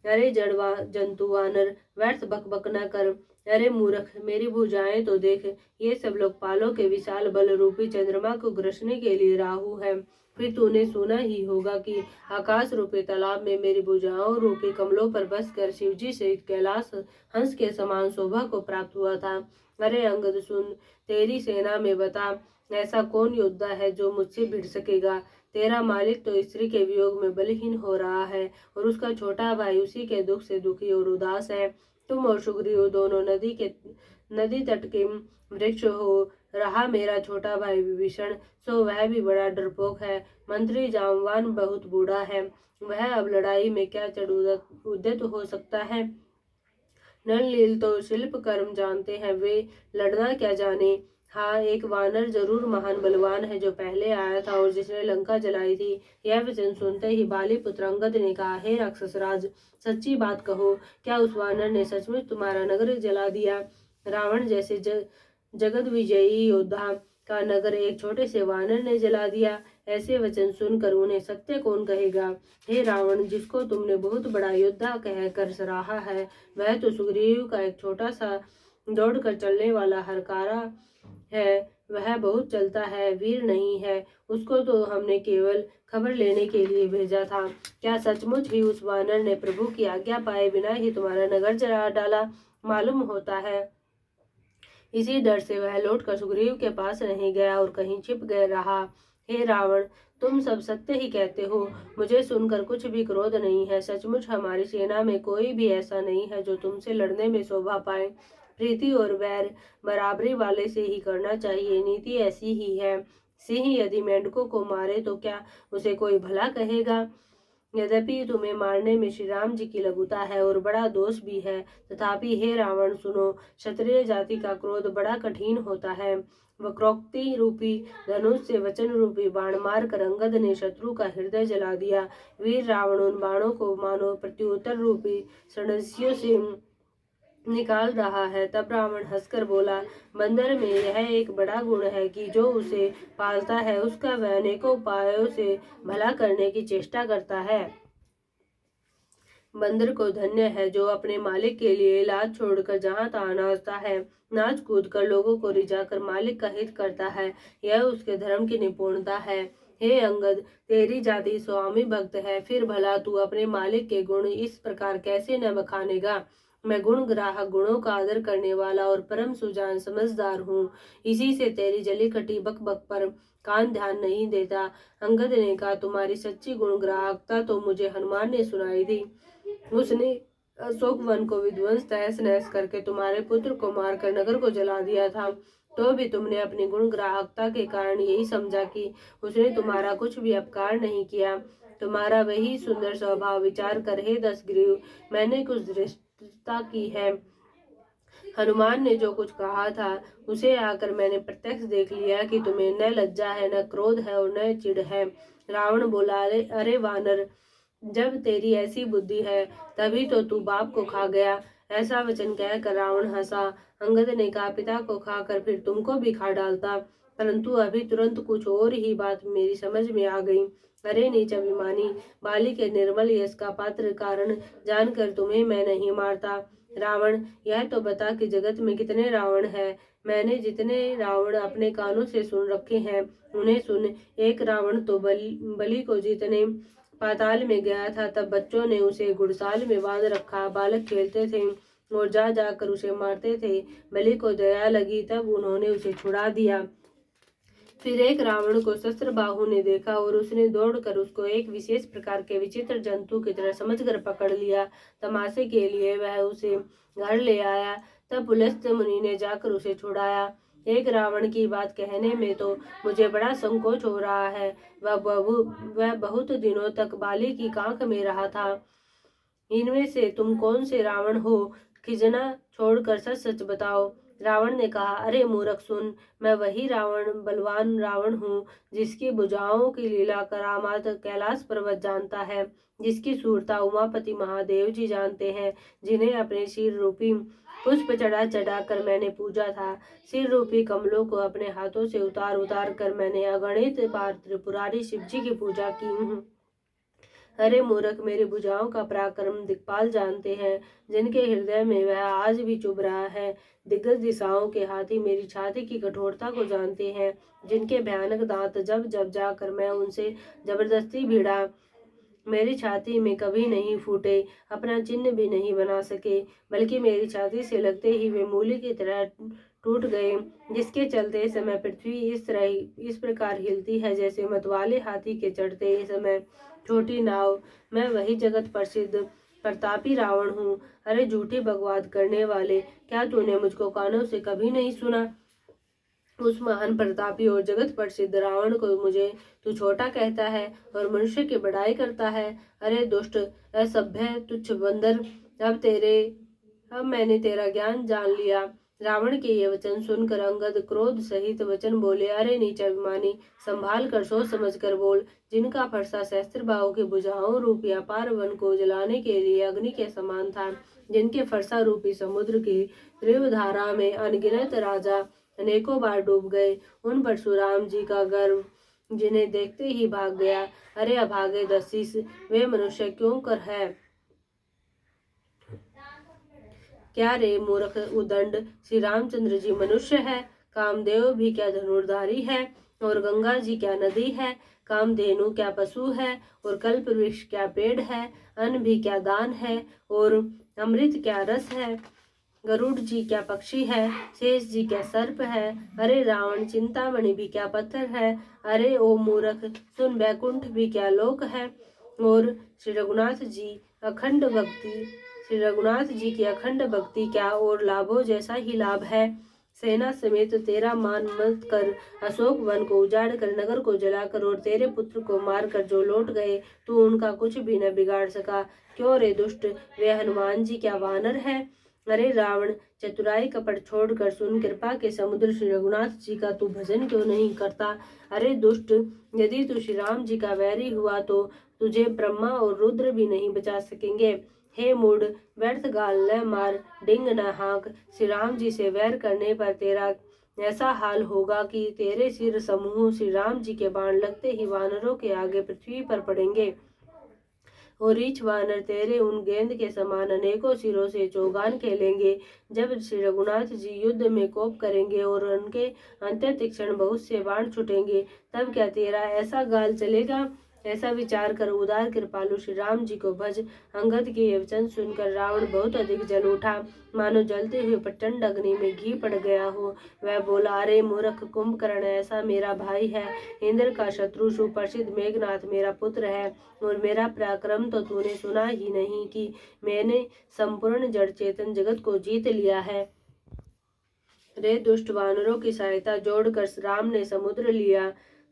[SPEAKER 1] अरे जड़वा जंतु वानर, व्यर्थ बक बक न कर। अरे मूर्ख, मेरी भुजाएं तो देख, ये सब लोग पालों के विशाल बल रूपी चंद्रमा को ग्रसने के लिए राहु है। फिर तूने सुना ही होगा कि आकाश रूपी तालाब में मेरी भुजाओं रूपी कमलों पर बसकर शिवजी से कैलाश हंस के समान शोभा को प्राप्त हुआ था। अरे अंगद सुन, तेरी सेना में बता, ऐसा कौन योद्धा है जो मुझसे भिड़ सकेगा? तेरा मालिक तो स्त्री के वियोग में बलहीन हो रहा है और उसका छोटा भाई उसी के दुख से दुखी और उदास है। तुम और सुग्रीव दोनों नदी तट के वृक्ष हो। रहा मेरा छोटा भाई विभीषण, सो वह भी बड़ा डरपोक है। मंत्री जामवान बहुत बूढ़ा है, वह अब लड़ाई में क्या चढ़ उद्यत हो सकता है? नल नील तो शिल्प कर्म जानते हैं, वे लड़ना क्या जाने। हाँ, एक वानर जरूर महान बलवान है जो पहले आया था और जिसने लंका जलाई थी। यह वचन सुनते ही बाली पुत्र अंगद ने कहा, हे राक्षसराज, सच्ची बात कहो, क्या उस वानर ने सचमुच तुम्हारा नगर जला दिया? रावण जैसे जगत विजयी योद्धा का नगर एक छोटे से वानर ने जला दिया। ऐसे वचन सुनकर उन्हें सत्य कौन कहेगा? हे रावण, जिसको तुमने बहुत बड़ा योद्धा कहकर सराहा है, वह तो सुग्रीव का एक छोटा सा दौड़कर चलने वाला हरकारा है। वह बहुत चलता है, वीर नहीं है। उसको तो हमने केवल खबर लेने के लिए भेजा था। क्या सचमुच ही उस वानर ने प्रभु की आज्ञा पाए बिना ही तुम्हारा नगर जला डाला? मालूम होता है इसी डर से वह लौटकर सुग्रीव के पास नहीं गया और कहीं छिप गया रहा। हे रावण, तुम सब सत्य ही कहते हो, मुझे सुनकर कुछ भी क्रोध नहीं है। सचमुच हमारी सेना में कोई भी ऐसा नहीं है जो तुमसे लड़ने में शोभा पाए। प्रीति और वैर बराबरी वाले से ही करना चाहिए, नीति ऐसी ही है। सिंह यदि मेंढकों को मारे तो क्या उसे कोई भला कहेगा? यद्यपि तुम्हें मारने में श्री राम जी की लघुता है और बड़ा दोष भी है, तथापि हे रावण सुनो, क्षत्रिय जाति का क्रोध बड़ा कठिन होता है। वक्रोक्ति रूपी धनुष से वचन रूपी बाण मारकर अंगद ने शत्रु का हृदय जला दिया। वीर रावण उन बाणों को मानो प्रत्युत्तर रूपी षड्यंसियों से निकाल रहा है। तब रावण हंसकर बोला, बंदर में यह एक बड़ा गुण है कि जो उसे पालता है उसका वह अनेकों उपायों से भला करने की चेष्टा करता है। बंदर को धन्य है जो अपने मालिक के लिए लाज छोड़कर जहां तहां नाचता है, नाच कूद कर लोगों को रिझाकर मालिक का हित करता है। यह उसके धर्म की निपुणता है। हे अंगद, तेरी जाति स्वामी भक्त है, फिर भला तू अपने मालिक के गुण इस प्रकार कैसे न बखानेगा? मैं गुण ग्राहक, गुणों का आदर करने वाला और परम सुजान समझदार हूँ। इसी से तेरी जली कटी बक बक पर कान ध्यान नहीं देता। अंगद ने कहा, तुम्हारी सच्ची गुण ग्राहकता तो मुझे हनुमान ने सुनाई थी। उसने अशोक वन को विध्वंस तहस नहस करके तुम्हारे पुत्र को मारकर नगर को जला दिया था। तो भी तुमने अपनी गुण ग्राहकता के कारण यही समझा कि उसने तुम्हारा कुछ भी अपकार नहीं किया। तुम्हारा वही सुंदर स्वभाव विचार कर, हे दशग्रीव, मैंने कुछ दृष्टता की है। हनुमान ने जो कुछ कहा था उसे आकर मैंने प्रत्यक्ष देख लिया कि तुम्हें न लज्जा है, न क्रोध है और न चिढ़ है। रावण बोला, अरे वानर, जब तेरी ऐसी बुद्धि है तभी तो तू बाप को खा गया। ऐसा वचन कहकर रावण हंसा। अंगद ने कहा, पिता को खाकर फिर तुमको भी खा डालता, परंतु अभी तुरंत कुछ और ही बात मेरी समझ में आ गई। अरे नीच अभिमानी, बाली के निर्मल यश का पात्र कारण जानकर तुम्हें मैं नहीं मारता। रावण, यह तो बता कि जगत में कितने रावण हैं? मैंने जितने रावण अपने कानों से सुन रखे हैं उन्हें सुन। एक रावण तो बलि को जीतने पाताल में गया था, तब बच्चों ने उसे घुड़साल में बांध रखा। बालक खेलते थे और जा जाकर उसे मारते थे। बलि को दया लगी तब उन्होंने उसे छुड़ा दिया। फिर एक रावण को शस्त्र बाहु ने देखा और उसने दौड़कर उसको एक विशेष प्रकार के विचित्र जंतु की तरह समझकर पकड़ लिया। तमाशे के लिए वह उसे घर ले आया। तब पुलस्त्य मुनि ने जाकर उसे छुड़ाया। एक रावण की बात कहने में तो मुझे बड़ा संकोच हो रहा है। वह बहुत दिनों तक बाली की कांख में रहा था। इनमें से तुम कौन से रावण हो? खिजना छोड़कर सच सच बताओ। रावण ने कहा, अरे मूर्ख सुन, मैं वही रावण, बलवान रावण हूँ, जिसकी भुजाओं की लीला करामात कैलाश पर्वत जानता है, जिसकी सूरता उमापति महादेव जी जानते हैं, जिन्हें अपने सिर रूपी पुष्प चढ़ा चढ़ा कर मैंने पूजा था। सिर रूपी कमलों को अपने हाथों से उतार उतार कर मैंने अगणित बार त्रिपुरारी शिव जी की पूजा की। अरे मूर्ख, मेरी भुजाओं का पराक्रम दिक्पाल जानते हैं, जिनके हृदय में वह आज भी चुभ रहा है। दिग्गज दिशाओं के हाथी मेरी छाती की कठोरता को जानते हैं, जिनके भयानक दांत जब जब जाकर मैं उनसे जबरदस्ती भिड़ा, मेरी छाती में कभी नहीं फूटे, अपना चिन्ह भी नहीं बना सके, बल्कि मेरी छाती से लगते ही वे मूली की तरह टूट गए, जिसके चलते समय पृथ्वी इस प्रकार हिलती है जैसे मतवाले हाथी के चढ़ते समय छोटी नाव। मैं वही जगत प्रसिद्ध प्रतापी रावण हूँ। अरे झूठी बकवाद करने वाले, क्या तूने मुझको कानों से कभी नहीं सुना? उस महान प्रतापी और जगत प्रसिद्ध रावण को मुझे तू छोटा कहता है और मनुष्य की बड़ाई करता है। अरे दुष्ट, असभ्य, तुच्छ बंदर, अब मैंने तेरा ज्ञान जान लिया। रावण के ये वचन सुनकर अंगद क्रोध सहित वचन बोले, अरे नीच अभिमानी, संभाल कर सोच समझ कर बोल। जिनका फरसा सहस्त्र बाहु की भुजाओं रूपी अपार वन को जलाने के लिए अग्नि के समान था, जिनके फरसा रूपी समुद्र की तीव्र धारा में अनगिनत राजा अनेकों बार डूब गए, उन परशुराम जी का गर्व जिन्हें देखते ही भाग गया। अरे अभागे दसीस, वे मनुष्य क्यों कर है? क्या रे मूर्ख उदंड, श्री रामचंद्र जी मनुष्य है? कामदेव भी क्या धनुर्धारी है? और गंगा जी क्या नदी है? कामधेनु क्या पशु है? और कल्प वृक्ष क्या पेड़ है? अन्न भी क्या दान है? और अमृत क्या रस है? गरुड़ जी क्या पक्षी है? शेष जी क्या सर्प है? अरे रावण, चिंतामणि भी क्या पत्थर है? अरे ओ मूर्ख, सुन, बैकुंठ भी क्या लोक है? और श्री रघुनाथ जी की अखंड भक्ति क्या और लाभों जैसा ही लाभ है। सेना समेत तेरा मान मत कर अशोक वन को उजाड़ कर, नगर को जलाकर और तेरे पुत्र को मारकर जो लौट गए, तू उनका कुछ भी न बिगाड़ सका। क्यों रे दुष्ट, वे हनुमान जी क्या वानर है? अरे रावण, चतुराई कपट छोड़कर सुन, कृपा के समुद्र श्री रघुनाथ जी का तू भजन क्यों नहीं करता? अरे दुष्ट, यदि तू श्री राम जी का वैरी हुआ तो तुझे ब्रह्मा और रुद्र भी नहीं बचा सकेंगे। हे मूढ़, व्यर्थ गाल न मार, डिंग न हाँक। श्री राम जी से वैर करने पर तेरा ऐसा हाल होगा कि तेरे सिर समूह श्री राम जी के बाण लगते ही वानरों के आगे पृथ्वी पर पड़ेंगे और रीछ वानर तेरे उन गेंद के समान अनेकों सिरों से चौगान खेलेंगे। जब श्री रघुनाथ जी युद्ध में कोप करेंगे और उनके अंत्य तीक्ष्ण बहुत से बाण छुटेंगे, तब क्या तेरा ऐसा गाल चलेगा? ऐसा विचार कर उदार कृपालु श्री राम जी को भज। अंगद के ये वचन सुनकर रावण बहुत अधिक जल उठा, मानो जलते हुए प्रचंड अग्नि में घी पड़ गया हो। वह बोला, अरे मूर्ख कुंभकर्ण, ऐसा मेरा भाई है, इंद्र का शत्रु सुप्रसिद्ध मेघनाथ मेरा पुत्र है, और मेरा पराक्रम तो तूने सुना ही नहीं कि मैंने संपूर्ण जड़ चेतन जगत को जीत लिया है। रे दुष्ट, वानरों की सहायता जोड़कर राम ने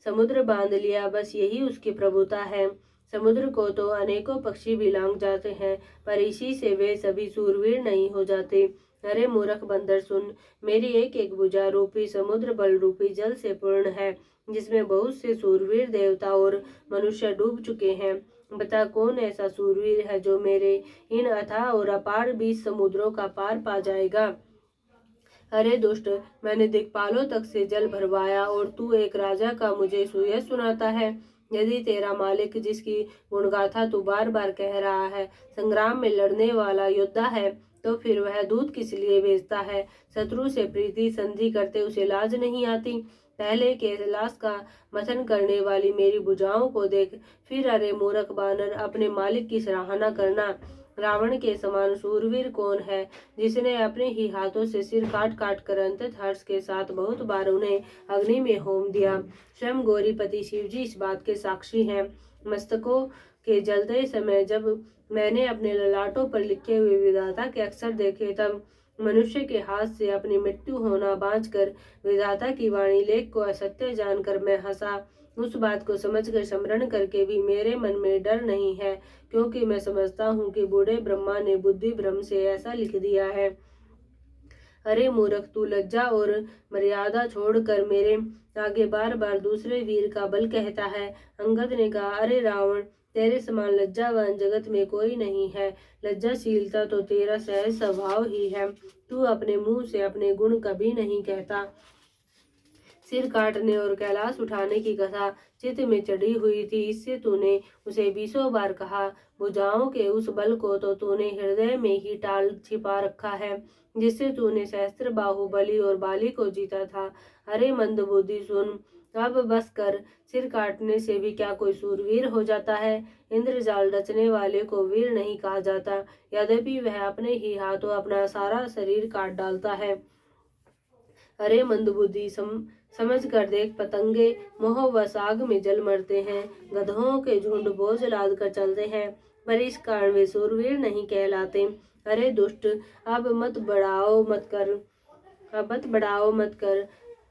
[SPEAKER 1] समुद्र बांध लिया, बस यही उसकी प्रभुता है। समुद्र को तो अनेकों पक्षी भी लांघ जाते हैं, पर इसी से वे सभी सूरवीर नहीं हो जाते। अरे मूर्ख बंदर, सुन, मेरी एक एक भुजा रूपी समुद्र बल रूपी जल से पूर्ण है, जिसमें बहुत से सूरवीर देवता और मनुष्य डूब चुके हैं। बता, कौन ऐसा सूरवीर है जो मेरे इन अथाह और अपार 20 समुद्रों का पार पा जाएगा? अरे दुष्ट, मैंने दिक्पालों तक से जल भरवाया और तू एक राजा का मुझे यह सुनाता है? यदि तेरा मालिक, जिसकी गुणगाथा तू बार बार कह रहा है, संग्राम में लड़ने वाला योद्धा है, तो फिर वह दूत किस लिए भेजता है? शत्रु से प्रीति संधि करते उसे लाज नहीं आती? पहले कैलाश का मथन करने वाली मेरी भुजाओं को देख, फिर अरे मूर्ख बानर, अपने मालिक की सराहना करना। रावण के समान सूरवीर कौन है, जिसने अपने ही हाथों से सिर काट काट कर अंतत हर्ष के साथ बहुत बार उन्हें अग्नि में होम दिया? स्वयं गौरीपति शिवजी इस बात के साक्षी हैं। मस्तकों के जलते समय जब मैंने अपने ललाटों पर लिखे हुए विधाता के अक्षर देखे, तब मनुष्य के हाथ से अपनी मृत्यु होना बांझकर विधाता की वाणी लेख को असत्य जानकर मैं हंसा। उस बात को समझकर स्मरण करके भी मेरे मन में डर नहीं है, क्योंकि मैं समझता हूँ कि बूढ़े ब्रह्मा ने बुद्धि भ्रम से ऐसा लिख दिया है। अरे मूर्ख, तू लज्जा और मर्यादा छोड़कर मेरे आगे बार बार दूसरे वीर का बल कहता है। अंगद ने कहा, अरे रावण, तेरे समान लज्जावान जगत में कोई नहीं है। लज्जाशीलता तो तेरा सहज स्वभाव ही है। तू अपने मुंह से अपने गुण कभी नहीं कहता। सिर काटने और कैलाश उठाने की कथा चित्त में चढ़ी हुई थी, इससे तूने उसे 20 बार कहा। भुजाओं के उस बल को तो तूने हृदय में ही टाल छिपा रखा है, जिससे तूने सहस्त्र बाहुबली और बाली को जीता था। अरे मंदबुद्धि, सुन, अब बस कर। सिर काटने से भी क्या कोई सूरवीर हो जाता है? इंद्रजाल रचने वाले को वीर नहीं कहा जाता, यद्यपि वह अपने ही हाथों अपना सारा शरीर काट डालता है। अरे मंदबुद्धि, समझ कर देख, पतंगे मोहवश आग में जल मरते हैं। गधों के झुंड बोझ लाद कर चलते हैं, पर इस कारण वे सूरवीर नहीं कहलाते। अरे दुष्ट, अब मत बढ़ाओ मत कर,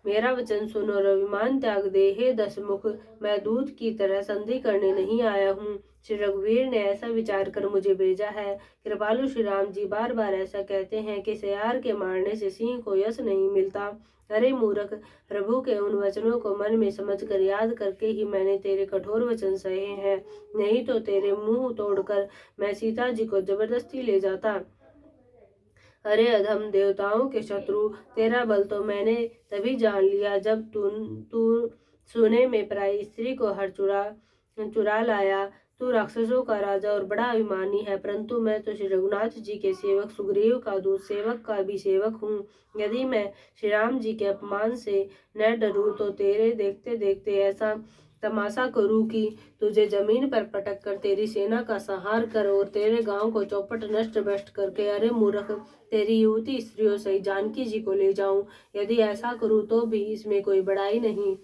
[SPEAKER 1] मेरा वचन सुन और अभिमान त्याग दे। हे दशमुख, मैं दूत की तरह संधि करने नहीं आया हूँ। श्री रघुवीर ने ऐसा विचार कर मुझे भेजा है। कृपालु श्री राम जी बार बार ऐसा कहते हैं कि सियार के मारने से सिंह को यश नहीं मिलता। अरे मूर्ख, प्रभु के उन वचनों को मन में समझ कर याद करके ही मैंने तेरे कठोर वचन सहे हैं, नहीं तो तेरे मुंह तोड़कर मैं सीता जी को जबरदस्ती ले जाता। अरे अधम, देवताओं के शत्रु, तेरा बल तो मैंने तभी जान लिया जब तू सोने में पराई स्त्री को हर चुरा लाया। तू राक्षसों का राजा और बड़ा अभिमानी है, परंतु मैं तो श्री रघुनाथ जी के सेवक सुग्रीव का दूत, सेवक का भी सेवक हूँ। यदि मैं श्री राम जी के अपमान से न डरूं तो तेरे देखते देखते ऐसा तमाशा करूं कि तुझे जमीन पर पटक कर तेरी सेना का संहार कर और तेरे गांव को चौपट नष्ट भ्रष्ट करके, अरे मूर्ख, तेरी युवती स्त्रियों सहित जानकी जी को ले जाऊं। यदि ऐसा करूं तो भी इसमें कोई बड़ाई नहीं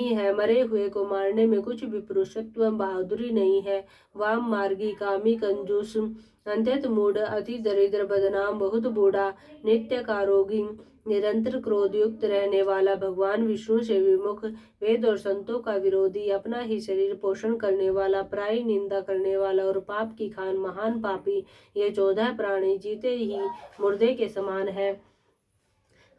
[SPEAKER 1] है। मरे हुए को मारने में कुछ भी पुरुषत्व बहादुरी नहीं है। वाम मार्गी, कामी, कंजूस, अंत्यत मूढ़, अति दरिद्र, बदनाम, बहुत बूढ़ा, नित्य का रोगी, निरंतर क्रोध युक्त रहने वाला, भगवान विष्णु से विमुख, वेद और संतों का विरोधी, अपना ही शरीर पोषण करने वाला, पराई निंदा करने वाला और पाप की खान महान पापी, ये 14 प्राणी जीते ही मुर्दे के समान है।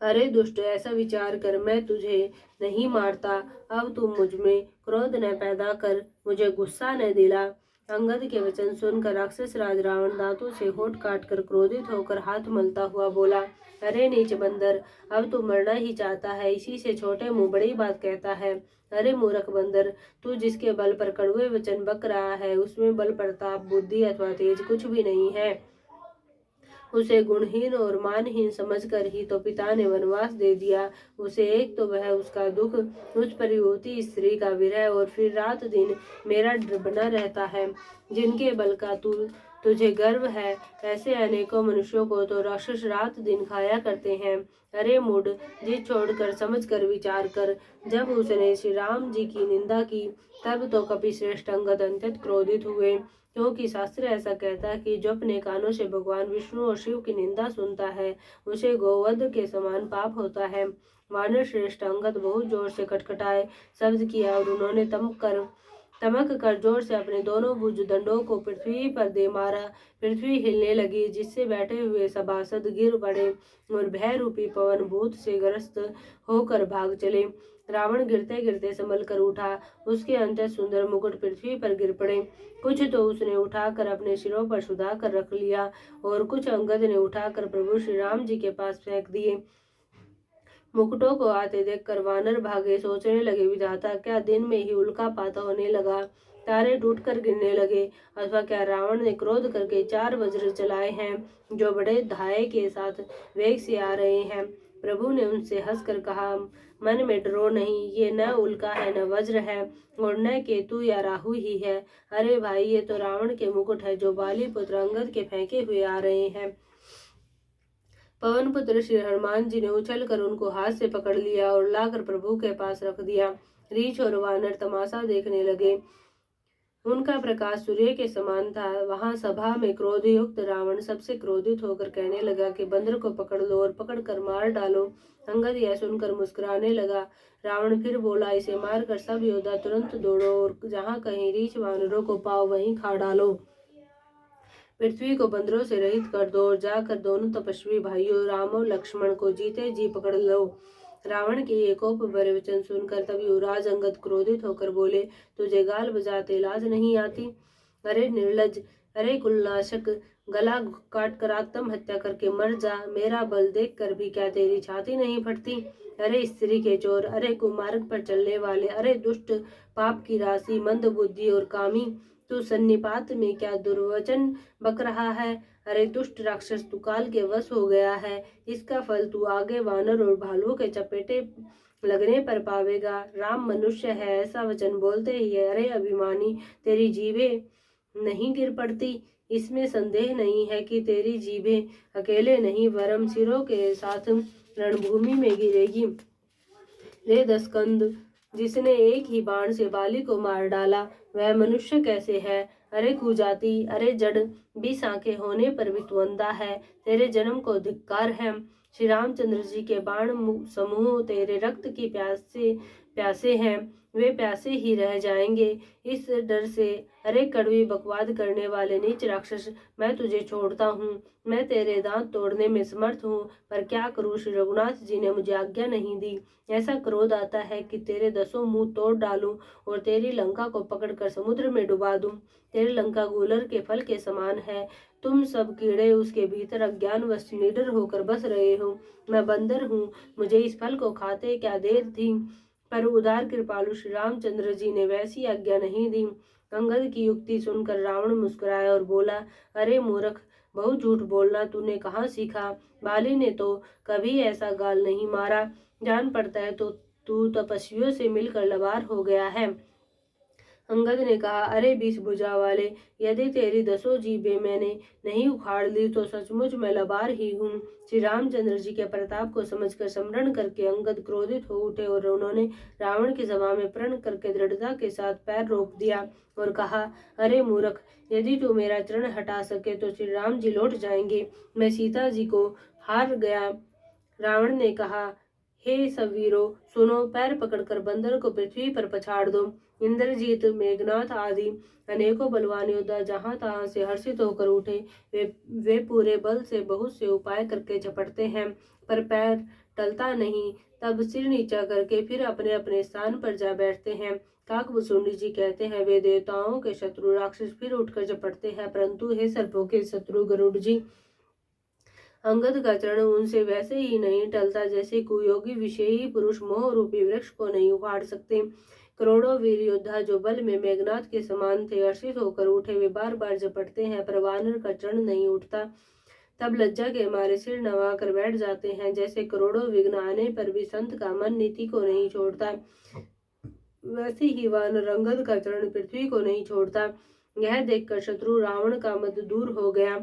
[SPEAKER 1] अरे दुष्ट, ऐसा विचार कर मैं तुझे नहीं मारता। अब तुम मुझ में क्रोध न पैदा कर, मुझे गुस्सा न दिला। अंगद के वचन सुनकर राक्षस राज रावण दांतों से होठ काट कर क्रोधित होकर हाथ मलता हुआ बोला, अरे नीच बंदर, अब तू मरना ही चाहता है, इसी से छोटे मुंह बड़ी बात कहता है। अरे मूर्ख बंदर, तू जिसके बल पर कड़वे वचन बक रहा है, उसमें बल, प्रताप, बुद्धि अथवा तेज कुछ भी नहीं है। उसे गुणहीन और मानहीन समझकर ही तो पिता ने वनवास दे दिया। उसे एक तो वह उसका दुख, उस पर युवती स्त्री का विरह, और फिर रात दिन मेरा डर बना रहता है। जिनके बल का तुझे गर्व है, ऐसे अनेकों मनुष्यों को तो राक्षस रात दिन खाया करते हैं। अरे मूढ़, जिद छोड़कर समझ कर विचार कर। जब उसने श्री राम जी की निंदा की, तब तो कपिश्रेष्ठ अंगद अत्यंत क्रोधित हुए, क्योंकि शास्त्र ऐसा कहता है कि जो अपने कानों से भगवान विष्णु और शिव की निंदा सुनता है, उसे गोवध के समान पाप होता है। वानर श्रेष्ठ अंगद बहुत जोर से खटखटाए शब्द किया और उन्होंने तमक कर जोर से अपने दोनों भुज दंडों को पृथ्वी पर दे मारा। पृथ्वी हिलने लगी, जिससे बैठे हुए सभासद गिर पड़े और भय रूपी पवन भूत से ग्रस्त होकर भाग चले। रावण गिरते गिरते संभल कर उठा, उसके अंत्य सुंदर मुकुट पृथ्वी पर गिर पड़े। कुछ तो उसने उठाकर अपने सिरों पर सुधा कर रख लिया और कुछ अंगद ने उठाकर प्रभु श्री राम जी के पास फेंक दिए। मुकुटों को आते देखकर वानर भागे, सोचने लगे, विधाता, क्या दिन में ही उल्कापात होने लगा, तारे टूटकर गिरने लगे, अथवा क्या रावण ने क्रोध करके 4 वज्र चलाए हैं जो बड़े धाये के साथ वेग से आ रहे हैं। प्रभु ने उनसे हंसकर कहा, मन में डरो नहीं, ये न उल्का है, न वज्र है, और न केतु या राहु ही है। अरे भाई, ये तो रावण के मुकुट है जो बाली पुत्र अंगद के फेंके हुए आ रहे हैं। पवन पुत्र श्री हनुमान जी ने उछल कर उनको हाथ से पकड़ लिया और लाकर प्रभु के पास रख दिया। रीछ और वानर तमाशा देखने लगे। उनका प्रकाश सूर्य के समान था। वहां सभा में क्रोधयुक्त रावण सबसे क्रोधित होकर कहने लगा कि बंदर को पकड़ लो और पकड़ कर मार डालो। अंगद यह सुनकर मुस्कुराने लगा। रावण फिर बोला, इसे मारकर सब योद्धा तुरंत दौड़ो और जहाँ कहीं रीछ वानरों को पाओ वहीं खा डालो। पृथ्वी को बंदरों से रहित कर दो और जाकर दोनों तपस्वी भाइयों राम और लक्ष्मण को जीते जी पकड़ लो। रावण के ये कोप भरे वचन सुनकर तब युवराज अंगद क्रोधित होकर बोले, तुझे गाल बजाते लाज नहीं आती? अरे निर्लज, अरे कुलनाशक, गला काट कर आत्महत्या करके मर जा। मेरा बल देख कर भी क्या तेरी छाती नहीं फटती? अरे स्त्री के चोर, अरे कुमार्ग पर चलने वाले, अरे दुष्ट, पाप की राशि, मंद बुद्धि और कामी, तू सन्निपात में क्या दुर्वचन बक रहा है? अरे दुष्ट राक्षस, तू काल के वश हो गया है, इसका फल तू आगे वानर और भालुओं के चपेटे लगने पर पावेगा। राम मनुष्य है, ऐसा वचन बोलते ही अरे अभिमानी, तेरी जीभें नहीं गिर पड़ती? इसमें संदेह नहीं है कि तेरी जीभें अकेले नहीं वरम सिरों के साथ रणभूमि में गिरेगी। रे दसकंद, जिसने एक ही बाण से बाली को मार डाला, वह मनुष्य कैसे है? अरे कुजाति, अरे जड़, 20 आंखें होने पर भी तू अंधा है। तेरे जन्म को धिक्कार है। श्री रामचंद्र जी के बाण समूह तेरे रक्त की प्यासे हैं, वे प्यासे ही रह जाएंगे इस डर से। अरे कड़वी बकवाद करने वाले नीच राक्षस, मैं तुझे छोड़ता हूँ। मैं तेरे दांत तोड़ने में समर्थ हूँ, पर क्या करूँ, श्री रघुनाथ जी ने मुझे आज्ञा नहीं दी। ऐसा क्रोध आता है कि तेरे 10 मुंह तोड़ डालूं और तेरी लंका को पकड़कर समुद्र में डुबा दूं। तेरी लंका गूलर के फल के समान है। तुम सब कीड़े उसके भीतर अज्ञानवश निडर होकर बस रहे हो। मैं बंदर हूँ, मुझे इस फल को खाते क्या देर थी, पर उदार कृपालु श्री रामचंद्र जी ने वैसी आज्ञा नहीं दी। अंगद की युक्ति सुनकर रावण मुस्कुराया और बोला, अरे मूर्ख, बहुत झूठ बोलना तूने कहाँ सीखा? बाली ने तो कभी ऐसा गाल नहीं मारा। जान पड़ता है तो तू तपस्वियों से मिलकर लबार हो गया है। अंगद ने कहा, अरे 20 भुजा वाले, यदि तेरी 10 जीभें मैंने नहीं उखाड़ ली तो सचमुच मैं लबार ही हूँ। श्री रामचंद्र जी के प्रताप को समझकर स्मरण करके अंगद क्रोधित हो उठे और उन्होंने रावण की सभा में प्रण करके दृढ़ता के साथ पैर रोक दिया और कहा, अरे मूर्ख, यदि तू मेरा चरण हटा सके तो श्री राम जी लौट जाएंगे। मैं सीता जी को हार गया। रावण ने कहा, हे सब वीरों, सुनो, पैर पकड़कर बंदर को पृथ्वी पर पछाड़ दो। इंद्रजीत, मेघनाथ आदि अनेकों बलवान योद्धा जहां तहां से हर्षित होकर उठे। वे पूरे बल से बहुत से उपाय करके झपटते हैं, पर पैर टलता नहीं। तब सिर नीचा करके फिर अपने अपने स्थान पर जा बैठते हैं। काकभुसुंडी जी कहते हैं, वे देवताओं के शत्रु राक्षस फिर उठकर झपटते हैं, परंतु हे सर्पों के शत्रु गरुड़ जी, अंगद का चरण उनसे वैसे ही नहीं टलता जैसे कुयोगी विषयी पुरुष मोह रूपी वृक्ष को नहीं उखाड़ सकते। करोड़ों वीर योद्धा जो बल में मेघनाथ के समान थे, हर्षित होकर उठे, वे बार बार झपटते हैं, पर वानर का चरण नहीं उठता। तब लज्जा के मारे सिर नवा कर बैठ जाते हैं। जैसे करोड़ों विघ्न आने पर भी संत का मन नीति को नहीं छोड़ता, वैसे ही वानर अंगद का चरण पृथ्वी को नहीं छोड़ता। यह देखकर शत्रु रावण का मद दूर हो गया।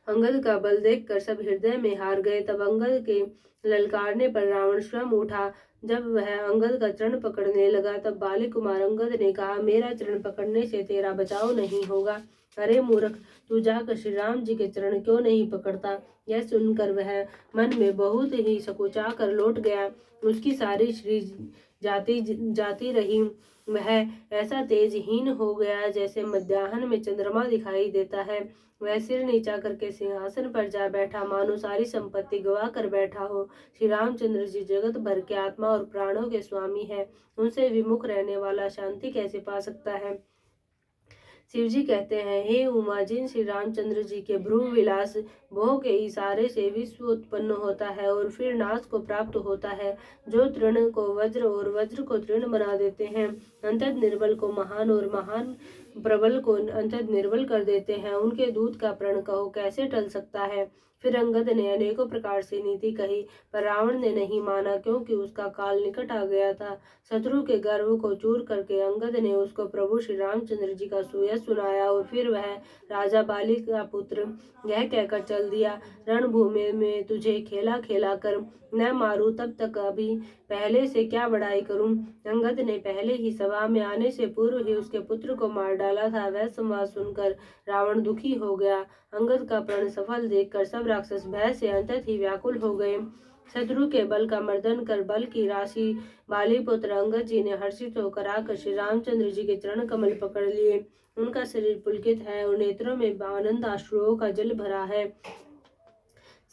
[SPEAKER 1] अंगद का बल देखकर सब हृदय में हार गए। तब अंगद के ललकारने पर रावण स्वयं उठा। जब वह अंगद का चरण पकड़ने लगा, तब बाली कुमार अंगद ने कहा, मेरा चरण पकड़ने से तेरा बचाव नहीं होगा। अरे मूर्ख, तू जाकर श्री राम जी के चरण क्यों नहीं पकड़ता? यह सुनकर वह मन में बहुत ही सकुचा कर लौट गया। उसकी सारी श्री जाती रही। वह ऐसा तेजहीन हो गया जैसे मध्याह्न में चंद्रमा दिखाई देता है। वह सिर नीचा करके सिंहासन पर जा बैठा, मानो सारी संपत्ति गवा कर बैठा हो। श्री रामचंद्र जी जगत भर के आत्मा और प्राणों के स्वामी है, उनसे विमुख रहने वाला शांति कैसे पा सकता है? शिव जी कहते हैं, हे उमा, जिन श्री रामचंद्र जी के भ्रू विलास भोग के इशारे से विश्व उत्पन्न होता है और फिर नाश को प्राप्त होता है, जो तृण को वज्र और वज्र को तृण बना देते हैं, अंतत निर्बल को महान और महान प्रबल को अंतत निर्बल कर देते हैं, उनके दूत का प्रण कहो कैसे टल सकता है? फिर अंगद ने अनेकों प्रकार से नीति कही, पर रावण ने नहीं माना, क्योंकि उसका काल निकट आ गया था। शत्रु के गर्व को चूर करके अंगद ने उसको प्रभु श्री रामचंद्र जी का सुयश सुनाया और फिर वह राजा बाली का पुत्र यह कहकर चल दिया, रणभूमि में तुझे खेला खेला कर न मारूं तब तक अभी पहले से क्या बड़ाई करूं। अंगद ने पहले ही सभा में आने से पूर्व ही उसके पुत्र को मार डाला था। वह संवाद सुनकर रावण दुखी हो गया। अंगद का प्रण सफल देखकर सब राक्षस भय से अंतत ही व्याकुल हो गए। शत्रु के बल का मर्दन कर बल की राशि बाली पुत्र अंगद जी ने हर्षित होकर आकर श्री रामचंद्र जी के चरण कमल पकड़ लिए। उनका शरीर पुलकित है और नेत्रों में आनंद अश्रुओं का जल भरा है।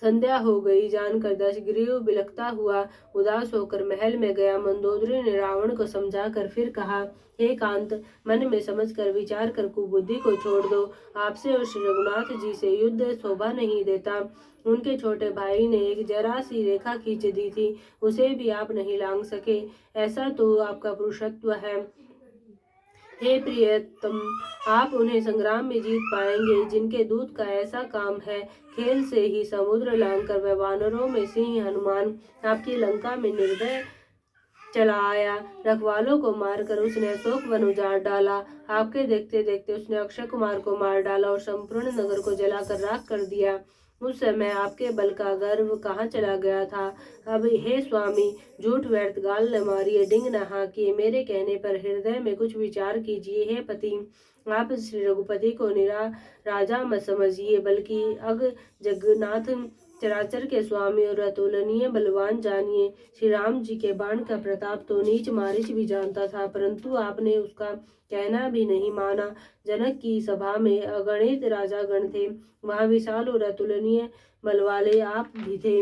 [SPEAKER 1] संध्या हो गई जानकर दशग्रीव बिलखता हुआ उदास होकर महल में गया। मंदोदरी ने रावण को समझाकर फिर कहा, हे कांत, मन में समझकर विचार कर कुबुद्धि को छोड़ दो। आपसे और श्री रघुनाथ जी से युद्ध शोभा नहीं देता। उनके छोटे भाई ने एक जरा सी रेखा खींच दी थी, उसे भी आप नहीं लांघ सके, ऐसा तो आपका पुरुषत्व है। हे प्रियतम, आप उन्हें संग्राम में जीत पाएंगे जिनके दूत का ऐसा काम है। खेल से ही समुद्र लांघकर वह वानरों में सिंह हनुमान आपकी लंका में निर्दय चला आया। रखवालों को मारकर उसने अशोक वन उजाड़ डाला। आपके देखते देखते उसने अक्षय कुमार को मार डाला और संपूर्ण नगर को जलाकर राख कर दिया। उस समय आपके बल का गर्व कहाँ चला गया था। अब हे स्वामी, झूठ व्यर्थ गाल न मारिए, डिंग न हाँकिए, मेरे कहने पर हृदय में कुछ विचार कीजिए। हे पति, आप श्री रघुपति को राजा मत समझिए, बल्कि अग जगन्नाथ चराचर के स्वामी और अतुलनीय बलवान जानिए। श्री राम जी के बाण का प्रताप तो नीच मारिच भी जानता था, परंतु आपने उसका कहना भी नहीं माना। जनक की सभा में अगणित राजागण थे, वहां विशाल और अतुलनीय बल वाले आप भी थे।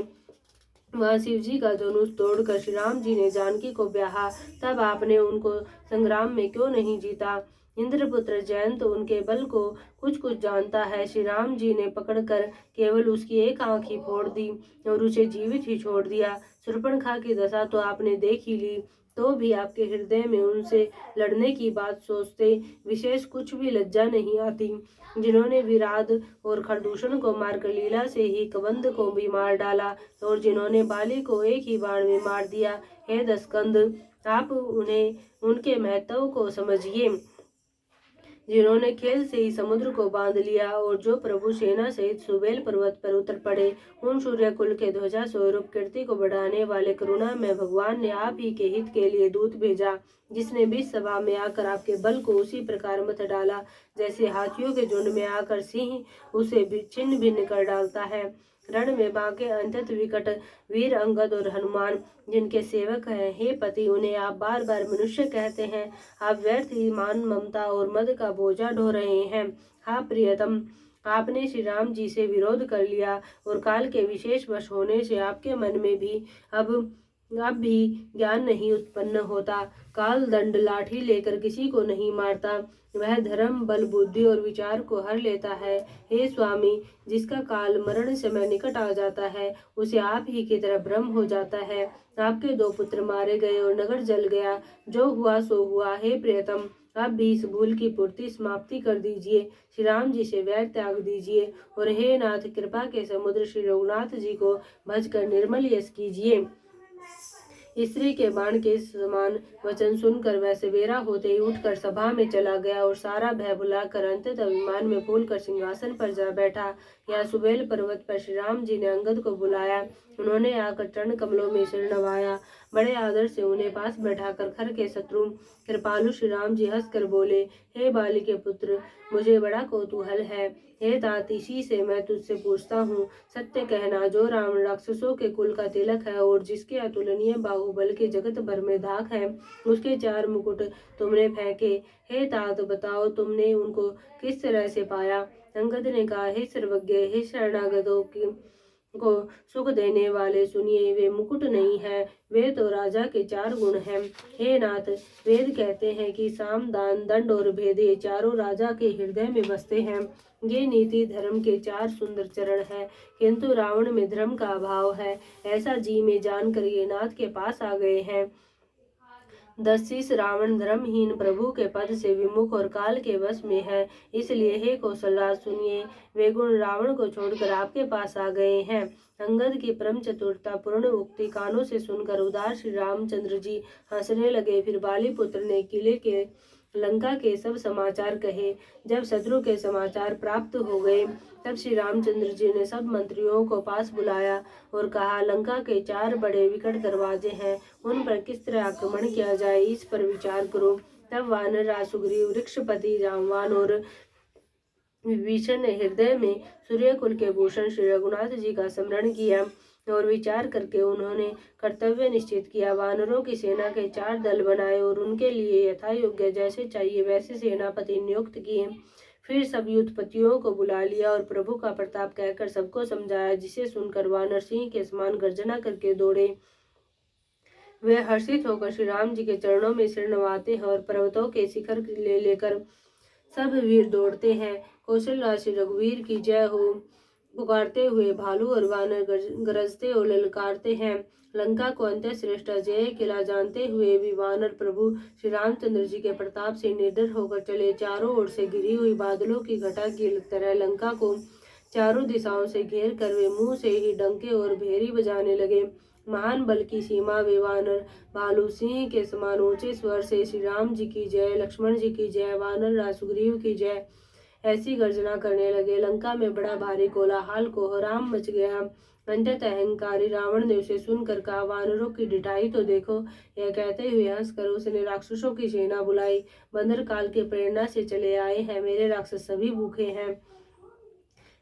[SPEAKER 1] वहां शिव जी का धनुष तोड़कर श्री राम जी ने जानकी को ब्याहा, तब आपने उनको संग्राम में क्यों नहीं जीता। इंद्रपुत्र जयंत उनके बल को कुछ कुछ जानता है। श्री राम जी ने पकड़कर केवल उसकी एक आंख ही फोड़ दी और उसे जीवित ही छोड़ दिया। शूर्पणखा की दशा तो आपने देख ही ली, तो भी आपके हृदय में उनसे लड़ने की बात सोचते विशेष कुछ भी लज्जा नहीं आती। जिन्होंने विराट और खरदूषण को मारकर लीला से ही कबंध को भी मार डाला, और जिन्होंने बाली को एक ही बाण में मार दिया। हे दशकंद, आप उन्हें उनके महत्व को समझिए, जिन्होंने खेल से ही समुद्र को बांध लिया, और जो प्रभु सेना सहित सुबेल पर्वत पर उतर पड़े। उन सूर्य कुल के ध्वजा स्वरूप कीर्ति को बढ़ाने वाले करुणा में भगवान ने आप ही के हित के लिए दूत भेजा, जिसने बीच सभा में आकर आपके बल को उसी प्रकार मत डाला, जैसे हाथियों के झुंड में आकर सिंह उसे छिन्न भिन्न कर डालता है। रण में बांके अत्यंत विकट वीर अंगद और हनुमान जिनके सेवक हैं, हे पति, उन्हें आप बार बार मनुष्य कहते हैं। आप व्यर्थ ही मान, ममता और मद का बोझा ढो रहे हैं। हाँ प्रियतम, आपने श्री राम जी से विरोध कर लिया, और काल के विशेष वश होने से आपके मन में भी अब भी ज्ञान नहीं उत्पन्न होता। काल दंड लाठी लेकर किसी को नहीं मारता, वह धर्म बल बुद्धि और विचार को हर लेता है। हे स्वामी, जिसका काल मरण समय निकट आ जाता है, उसे आप ही की तरह भ्रम हो जाता है। आपके 2 पुत्र मारे गए और नगर जल गया, जो हुआ सो हुआ। हे प्रियतम, आप भी इस भूल की पूर्ति समाप्ति कर दीजिए, श्री राम जी से वैर त्याग दीजिए, और हे नाथ, कृपा के समुद्र श्री रघुनाथ जी को भजकर निर्मल यश कीजिए। स्त्री के बाण के समान वचन सुनकर वह सवेरा होते ही उठकर सभा में चला गया, और सारा भय भुलाकर अंतत अभिमान में फूलकर सिंहासन पर जा बैठा। यहाँ सुबेल पर्वत पर श्री राम जी ने अंगद को बुलाया। उन्होंने आकर चरण कमलों में सिर नवाया। बड़े आदर से उन्हें पास बैठाकर खर के शत्रु कृपालु श्री राम जी हंसकर बोले, हे बाली के पुत्र, मुझे बड़ा कौतूहल है। हे तात, इसी से मैं तुझसे पूछता हूँ, सत्य कहना, जो रावण राक्षसों के कुल का तिलक है और जिसके अतुलनीय बाहुबल के जगत भर में धाक है, उसके 4 मुकुट तुमने फेंके। हे तात, बताओ तुमने उनको किस तरह से पाया। अंगद ने कहा, हे सर्वज्ञ, हे शरणागतों को सुख देने वाले, सुनिए, वे मुकुट नहीं है, वे तो राजा के 4 गुण हैं। हे नाथ, वेद कहते हैं कि साम दान दंड और भेद, ये चारों राजा के हृदय में बसते हैं। ये नीति धर्म के 4 सुंदर चरण हैं, किंतु रावण में धर्म का अभाव है, ऐसा जी में जानकर ये नाथ के पास आ गए हैं। 10 शीश रावण धर्महीन प्रभु के पद से विमुख और काल के वश में है, इसलिए हे कौशलराज सुनिए, वे गुण रावण को छोड़कर आपके पास आ गए हैं। अंगद की परम चतुरता पूर्ण उक्ति कानों से सुनकर उदार श्री रामचंद्र जी हंसने लगे। फिर बाली पुत्र ने किले के लंका के सब समाचार कहे। जब शत्रु के समाचार प्राप्त हो गए, तब श्री रामचंद्र जी ने सब मंत्रियों को पास बुलाया और कहा, लंका के 4 बड़े विकट दरवाजे हैं, उन पर किस तरह आक्रमण किया जाए, इस पर विचार करो। तब वानर राज सुग्रीव, वृक्षपति जामवान और विभीषण ने हृदय में सूर्यकुल के भूषण श्री रघुनाथ जी का स्मरण किया, और विचार करके उन्होंने कर्तव्य निश्चित किया। वानरों की सेना के 4 दल बनाए और उनके लिए यथा योग्य जैसे चाहिए वैसे सेनापति नियुक्त किए। फिर सब युद्धपतियों को बुला लिया और प्रभु का प्रताप कहकर सबको समझाया, जिसे सुनकर वानर सिंह के समान गर्जना करके दौड़े। वे हर्षित होकर श्री राम जी के चरणों में सिर नवाते हैं और पर्वतों के शिखर ले लेकर सब वीर दौड़ते हैं। कौशलराज श्री रघुवीर की जय हो पुकारते हुए भालू और वानर गरजते और ललकारते हैं। लंका को अंत्य श्रेष्ठ जय किला जानते हुए भी वानर प्रभु श्री रामचंद्र जी के प्रताप से निर्डर होकर चले। चारों ओर से घिरी हुई बादलों की घटा की तरह लंका को चारों दिशाओं से घेर कर वे मुंह से ही डंके और भेरी बजाने लगे। महान बल की सीमा वे वानर भालू सिंह के समान ऊंचे स्वर से श्री राम जी की जय, लक्ष्मण जी की जय, वानर राज सुग्रीव की जय, ऐसी गर्जना करने लगे। लंका में बड़ा भारी कोलाहल कोहराम मच गया। अंततः अहंकारी रावण ने उसे सुनकर कहा, वानरों की ढिठाई तो देखो। यह कहते हुए हंसकर उसने राक्षसों की सेना बुलाई। बंदर काल की प्रेरणा से चले आए हैं, मेरे राक्षस सभी भूखे हैं।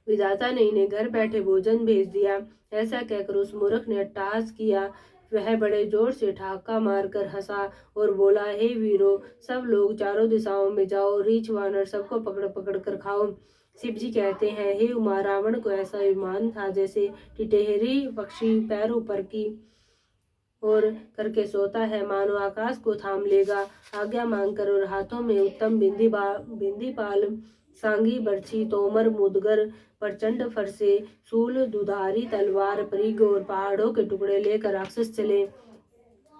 [SPEAKER 1] विधाता ने इन्हें घर बैठे भोजन भेज दिया। ऐसा कहकर उस मूर्ख ने अट्टहास किया। वह बड़े जोर से ठहाका मारकर हंसा और बोला, हे वीरों, सब लोग चारों दिशाओं में जाओ, रीछ वानर सबको पकड़ पकड़ कर खाओ। शिव जी कहते हैं, हे उमा, रावण को ऐसा विमान था जैसे टिटहरी पक्षी पैर ऊपर की और करके सोता है, मानो आकाश को थाम लेगा। आज्ञा मांगकर और हाथों में उत्तम बिंदीपाल, सांगी, बर्छी, तोमर, मुदगर, प्रचंड फरसे, शूल, दुधारी तलवार, परिग और पहाड़ों के टुकड़े लेकर राक्षस चले।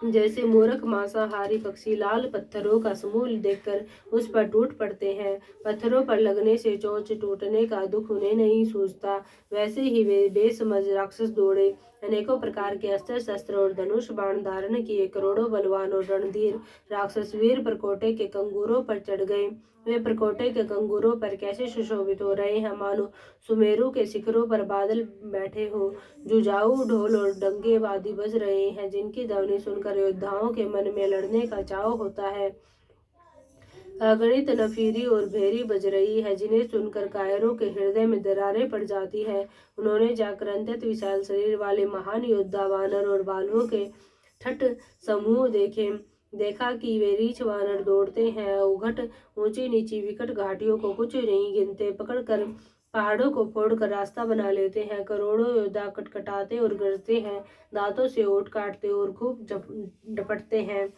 [SPEAKER 1] जैसे मूर्ख मांसाहारी पक्षी लाल पत्थरों का समूह देखकर उस पर टूट पड़ते हैं, पत्थरों पर लगने से चोंच टूटने का दुख उन्हें नहीं सूझता, वैसे ही वे बेसमझ राक्षस दौड़े। अनेकों प्रकार के अस्त्र शस्त्र और धनुष बाण धारण किए करोड़ों बलवान और रणधीर राक्षस वीर प्रकोटे के कंगूरों पर चढ़ गए। वे प्रकोटे के कंगूरों पर कैसे सुशोभित हो रहे हैं, मानो सुमेरु के शिखरों पर बादल बैठे हो। जुझाऊ ढोल और डंगे वादी बज रहे हैं, जिनकी ध्वनि सुनकर योद्धाओं के मन में लड़ने का चाव होता है। अगणित नफीरी और भेरी बज रही है, जिन्हें सुनकर कायरों के हृदय में दरारें पड़ जाती है। उन्होंने जाकर अत्यंत विशाल शरीर वाले महान योद्धा वानर और भालुओं के ठट समूह देखा कि वे रीछ वानर दौड़ते हैं, उघट ऊंची नीची विकट घाटियों को कुछ नहीं गिनते, पकड़कर पहाड़ों को फोड़कर रास्ता बना लेते हैं। करोड़ों योद्धा कटकटाते और गरजते हैं, दांतों से ओट काटते और खूब डपटते हैं।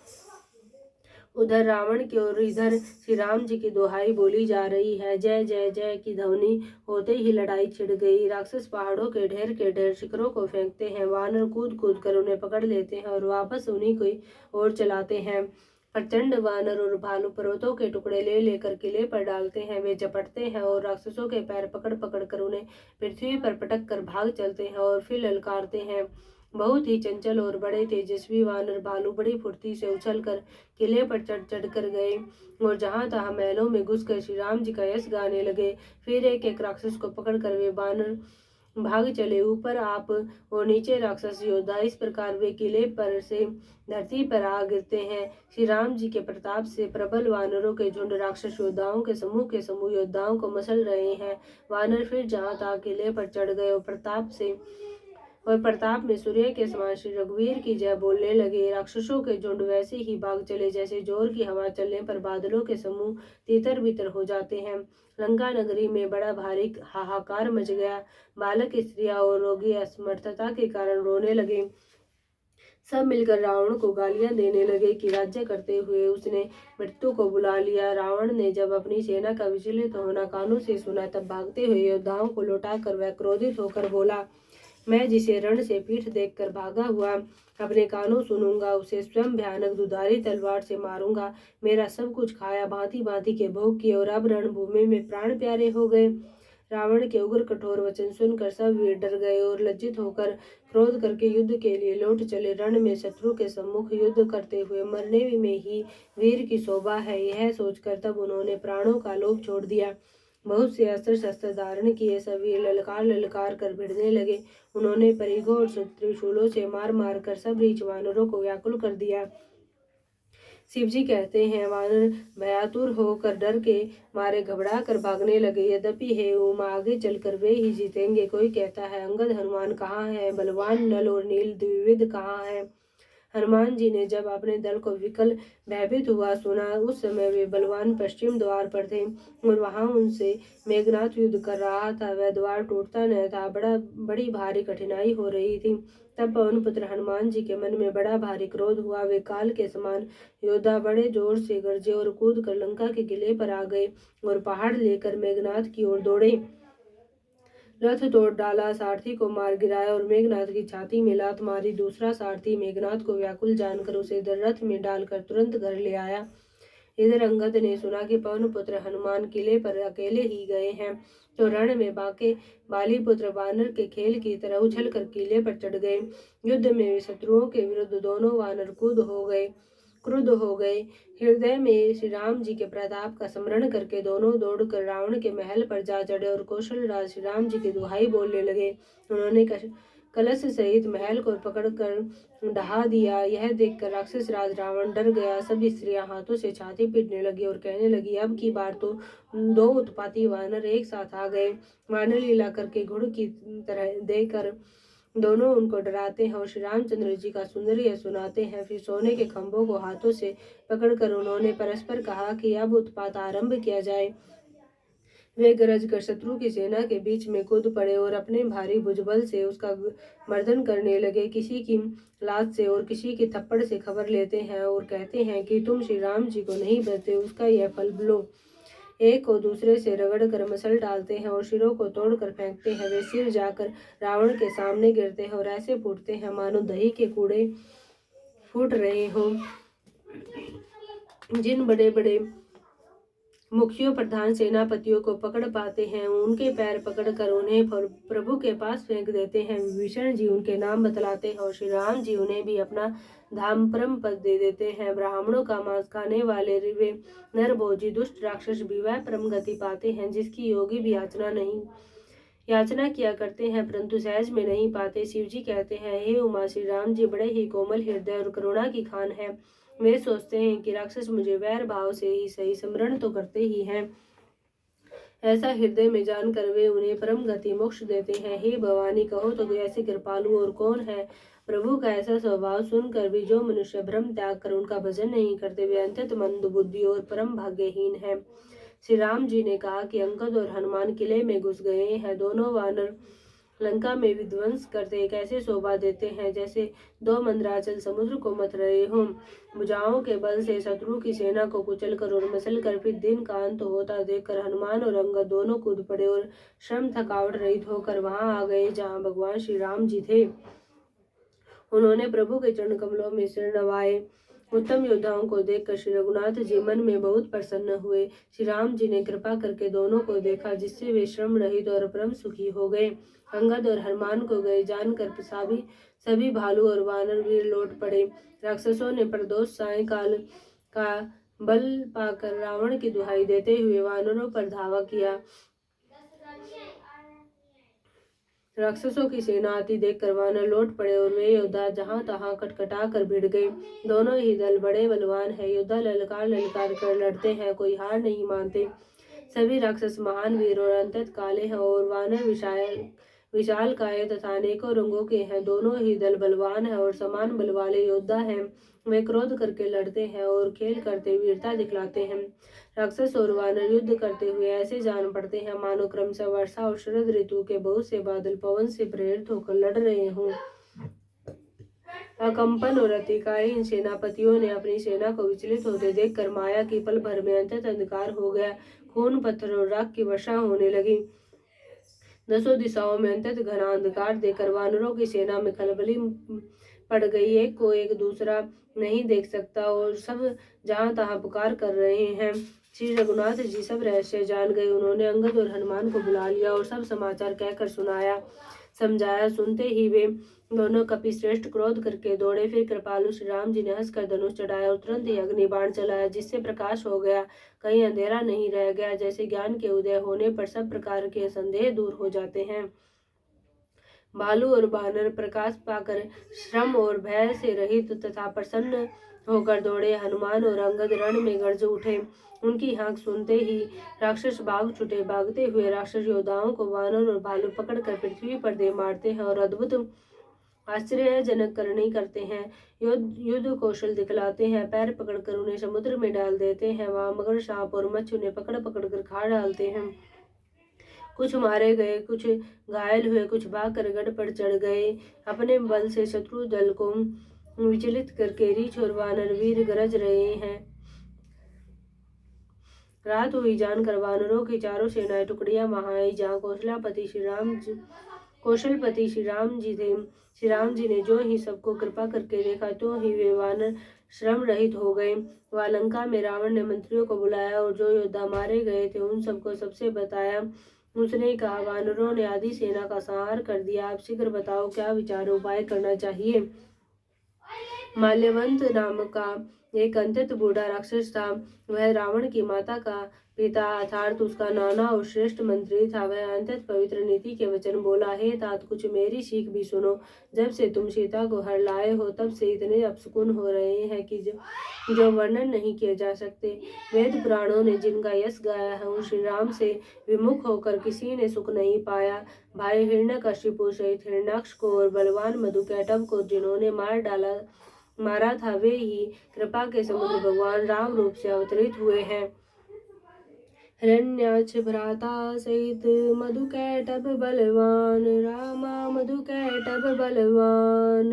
[SPEAKER 1] उधर रावण की और इधर श्री राम जी की दोहाई बोली जा रही है। जय जय जय की ध्वनि होते ही लड़ाई छिड़ गई। राक्षस पहाड़ों के ढेर शिखरों को फेंकते हैं, वानर कूद कूद कर उन्हें पकड़ लेते हैं और वापस उन्हीं की ओर चलाते हैं। प्रचंड वानर और भालू पर्वतों के टुकड़े ले लेकर किले पर डालते हैं। वे झपटते हैं और राक्षसों के पैर पकड़ पकड़ कर उन्हें पृथ्वी पर पटक कर भाग चलते हैं और फिर ललकारते हैं। बहुत ही चंचल और बड़े तेजस्वी वानर भालू बड़ी फुर्ती से उछलकर किले पर चढ़ चढ़ कर गए और जहां तहां महलों में घुसकर श्री राम जी का यश गाने लगे। फिर एक एक राक्षस को पकड़कर वे वानर भाग चले, ऊपर आप और नीचे राक्षस योद्धा। इस प्रकार वे किले पर से धरती पर आ गिरते हैं। श्री राम जी के प्रताप से प्रबल वानरों के झुंड राक्षस योद्धाओं के समूह योद्धाओं को मसल रहे हैं। वानर फिर जहां तहां किले पर चढ़ गए और प्रताप में सूर्य के समान श्री रघुवीर की जय बोलने लगे। राक्षसों के झुंड वैसे ही भाग चले जैसे जोर की हवा चलने पर बादलों के समूह तितर बितर हो जाते हैं। लंका नगरी में बड़ा भारी हाहाकार मच गया। बालक, स्त्रियां और रोगी असमर्थता के कारण रोने लगे। सब मिलकर रावण को गालियां देने लगे कि राज्य करते हुए उसने मृत्यु को बुला लिया। रावण ने जब अपनी सेना का विचलित होना कानों से सुना, तब भागते हुए योद्धाओं को लौटाकर वह क्रोधित होकर बोला, मैं जिसे रण से पीठ देखकर भागा हुआ अपने कानों सुनूंगा, उसे स्वयं भयानक दुधारी तलवार से मारूंगा। मेरा सब कुछ खाया, भांति भांति के भोग किए और अब रणभूमि में प्राण प्यारे हो गए। रावण के उग्र कठोर वचन सुनकर सब वीर डर गए और लज्जित होकर क्रोध करके युद्ध के लिए लौट चले। रण में शत्रु के सम्मुख युद्ध करते हुए मरने में ही वीर की शोभा है, यह सोचकर तब उन्होंने प्राणों का लोभ छोड़ दिया। बहुत से अस्त्र शस्त्र धारण किए सब वीर ललकार ललकार कर भिड़ने लगे। उन्होंने परिघों और त्रिशूलों से मार मार कर सब रीछ वानरों को व्याकुल कर दिया। शिव जी कहते हैं, वानर भयातुर होकर डर के मारे घबरा कर भागने लगे। यद्यपि हे उमा, आगे चलकर वे ही जीतेंगे। कोई कहता है, अंगद हनुमान कहाँ है, बलवान नल और नील द्विविध कहाँ है। हनुमान जी ने जब अपने दल को विकल भयभीत हुआ सुना, उस समय वे बलवान पश्चिम द्वार पर थे और वहां उनसे मेघनाथ युद्ध कर रहा था। वह द्वार टूटता न था, बड़ी भारी कठिनाई हो रही थी। तब पवन पुत्र हनुमान जी के मन में बड़ा भारी क्रोध हुआ। वे काल के समान योद्धा बड़े जोर से गरजे और कूद कर लंका के किले पर आ गए और पहाड़ लेकर मेघनाथ की ओर दौड़े। रथ तोड़ डाला, सारथी को मार गिराया और मेघनाथ की छाती में लात मारी। दूसरा सारथी मेघनाथ को व्याकुल जानकर उसे रथ में डालकर तुरंत घर ले आया। इधर अंगद ने सुना कि पवन पुत्र हनुमान किले पर अकेले ही गए हैं, तो रण में बाके बाली पुत्र वानर के खेल की तरह उछल कर किले पर चढ़ गए। युद्ध में शत्रुओं के विरुद्ध दोनों वानर कूद हो गए। क्रुद्ध हो गए। हृदय में श्री राम जी के प्रताप का स्मरण करके दोनों दौड़कर रावण के महल पर जा चढ़े और कौशल राज श्री राम जी की दुहाई बोलने लगे। उन्होंने कलश सहित महल को पकड़कर ढहा दिया। यह देखकर राक्षस राज रावण डर गया। सब स्त्रियां हाथों से छाती पीटने लगी और कहने लगी, अब की बार तो दो उत्पाती वानर एक साथ आ गए। वानर लीला करके घुड़ की तरह देकर दोनों उनको डराते हैं और श्री रामचंद्र जी का सुंदर सुनाते हैं। फिर सोने के खंभों को हाथों से पकड़कर उन्होंने परस्पर कहा कि अब उत्पात आरंभ किया जाए। वे गरज कर शत्रु की सेना के बीच में कूद पड़े और अपने भारी भुजबल से उसका मर्दन करने लगे। किसी की लात से और किसी की थप्पड़ से खबर लेते हैं और कहते हैं कि तुम श्री राम जी को नहीं बचते, उसका यह फल लो। एक को दूसरे से रगड़ कर मसल डालते हैं और सिरों को तोड़ कर फेंकते हैं। वे सिर जाकर रावण के सामने गिरते हैं और ऐसे फूटते हैं मानो दही के कूड़े फूट रहे हों। जिन बड़े बड़े मुखियों प्रधान सेनापतियों को पकड़ पाते हैं, उनके पैर पकड़कर उन्हें प्रभु के पास फेंक देते हैं। विभीषण जी उनके नाम बतलाते हैं और श्री राम जी उन्हें भी अपना धाम परम पद दे देते हैं। ब्राह्मणों का मांस खाने वाले वे नरभोजी दुष्ट राक्षस भी वह परम गति पाते हैं जिसकी योगी भी याचना किया करते हैं, परंतु सहज में नहीं पाते। शिव जी कहते हैं, हे उमा, श्री राम जी बड़े ही कोमल हृदय और करुणा की खान है। वे सोचते हैं कि राक्षस मुझे वैर भाव से ही सही स्मरण तो करते ही हैं। ऐसा हृदय में जानकर वे उन्हें परम गति मोक्ष देते हैं। हे भवानी, कहो तो ऐसे कृपालु और कौन है। प्रभु का ऐसा स्वभाव सुनकर भी जो मनुष्य भ्रम त्याग कर उनका भजन नहीं करते, वे अत्यंत मंद बुद्धि और परम भाग्यहीन है। श्री राम जी ने कहा कि अंगद और हनुमान किले में घुस गए हैं। दोनों वानर लंका में विध्वंस करते कैसे शोभा देते हैं, जैसे दो मंदराचल समुद्र को मथ रहे हों। भुजाओं के बल से शत्रु की सेना को कुचल कर और मसल कर फिर दिन का अंत होता देखकर हनुमान और अंगद दोनों कूद पड़े और श्रम थकावट रहित होकर वहां आ गए जहां भगवान श्री राम जी थे। उन्होंने प्रभु के चरण कमलों में सिर नवाए। उत्तम योद्धाओं को देखकर श्री रघुनाथ जी मन में बहुत प्रसन्न हुए। श्री राम जी ने कृपा करके दोनों को देखा, जिससे वे श्रम रहित और परम सुखी हो गए। अंगद और हनुमान को गए जानकर सभी भालू और वानर वीर लौट पड़े। राक्षसों ने प्रदोष सायंकाल का बल पाकर रावण की दुहाई देते हुए वानरों पर धावा किया। राक्षसों की सेना आती देखकर वानर लौट पड़े और वे योद्धा जहां तहां कटकटा कर भिड़ गए। दोनों ही दल बड़े बलवान है। योद्धा ललकार कर लड़ते हैं, कोई हार नहीं मानते। सभी राक्षस महान वीर और अत्यंत काले हैं और वानर विशाल काय तथा अनेकों रंगों के हैं। दोनों ही दल बलवान है और समान बल वाले योद्धा हैं। वे क्रोध करके लड़ते हैं और खेल करते वीरता दिखलाते हैं। राक्षस और वानर युद्ध करते हुए ऐसे जान पड़ते हैं मानो क्रमशः वर्षा और शरद ऋतु के बहुत से बादल पवन से प्रेरित होकर लड़ रहे हों। अकंपन और अतिकाय इन सेनापतियों ने अपनी सेना को विचलित होते देखकर माया की पल भर में अत्यंत अंधकार हो गया। खून, पत्थर और राख की वर्षा होने लगी। दसों दिशाओं में अत्यंत घना अंधकार देखकर वानरों की सेना में खलबली पड़ गई। एक को एक दूसरा नहीं देख सकता और सब जहां तहां पुकार कर रहे हैं। श्री रघुनाथ जी सब रहस्य जान गए। उन्होंने अंगद और हनुमान को बुला लिया और सब समाचार कहकर सुनाया समझाया। सुनते ही वे दोनों कपि श्रेष्ठ क्रोध करके दौड़े। फिर कृपालु श्री राम जी ने हंसकर धनुष चढ़ाया और तुरंत ही अग्नि बाण चलाया, जिससे प्रकाश हो गया, कहीं अंधेरा नहीं रह गया। जैसे ज्ञान के उदय होने पर सब प्रकार के संदेह दूर हो जाते हैं। भालू और बानर प्रकाश पाकर श्रम और भय से रहित तथा प्रसन्न होकर दौड़े। हनुमान और अंगद रण में गरज उठे। उनकी हाँक सुनते ही राक्षस भाग छुटे। भागते हुए राक्षस योद्धाओं को वानर और भालू पकड़कर पृथ्वी पर दे मारते हैं और अद्भुत आश्चर्यजनक करनी करते हैं। युद्ध कौशल दिखलाते हैं। पैर पकड़कर उन्हें समुद्र में डाल देते हैं। वहां मगर, सांप और मच्छ उन्हें पकड़ कर खा डालते हैं। कुछ मारे गए, कुछ घायल हुए, कुछ भागकर गढ़ पर चढ़ गए। अपने बल से शत्रु दल को विचलित करके रीछ और वानर वीर गरज रहे हैं। रात हुई जानकर वानरों की चारों सेनाएं टुकड़ियां वहां आई जहां कौशलपति श्री राम जी थे। श्री राम जी ने जो ही सबको कृपा करके देखा तो ही वे वानर श्रम रहित हो गए। वह लंका में रावण ने मंत्रियों को बुलाया और जो योद्धा मारे गए थे उन सबको सबसे बताया। उसने कहा, वानरों ने आधी सेना का संहार कर दिया। आप शीघ्र बताओ क्या विचार उपाय करना चाहिए। माल्यवंत नाम का एक अत्यंत बूढ़ा राक्षस था। वह रावण की माता का पिता अर्थात उसका नाना और श्रेष्ठ मंत्री था। वह अत्यंत पवित्र नीति के वचन बोला, हे तात, कुछ मेरी सीख भी सुनो। जब से तुम सीता को हर लाए हो तब से इतने अपशकुन हो रहे हैं कि जो वर्णन नहीं किए जा सकते। वेद पुराणों ने जिनका यश गाया है, उन श्री राम से विमुख होकर किसी ने सुख नहीं पाया। भाई हिरण्यकशिपु सहित हिरण्याक्ष को और बलवान मधुकैटभ को जिन्होंने मारा था, वे ही कृपा के समुद्र भगवान राम रूप से अवतरित हुए हैं। हिरण्याक्ष भ्राता सहित मधुकैटभ बलवान, रामा मधुकैटभ बलवान।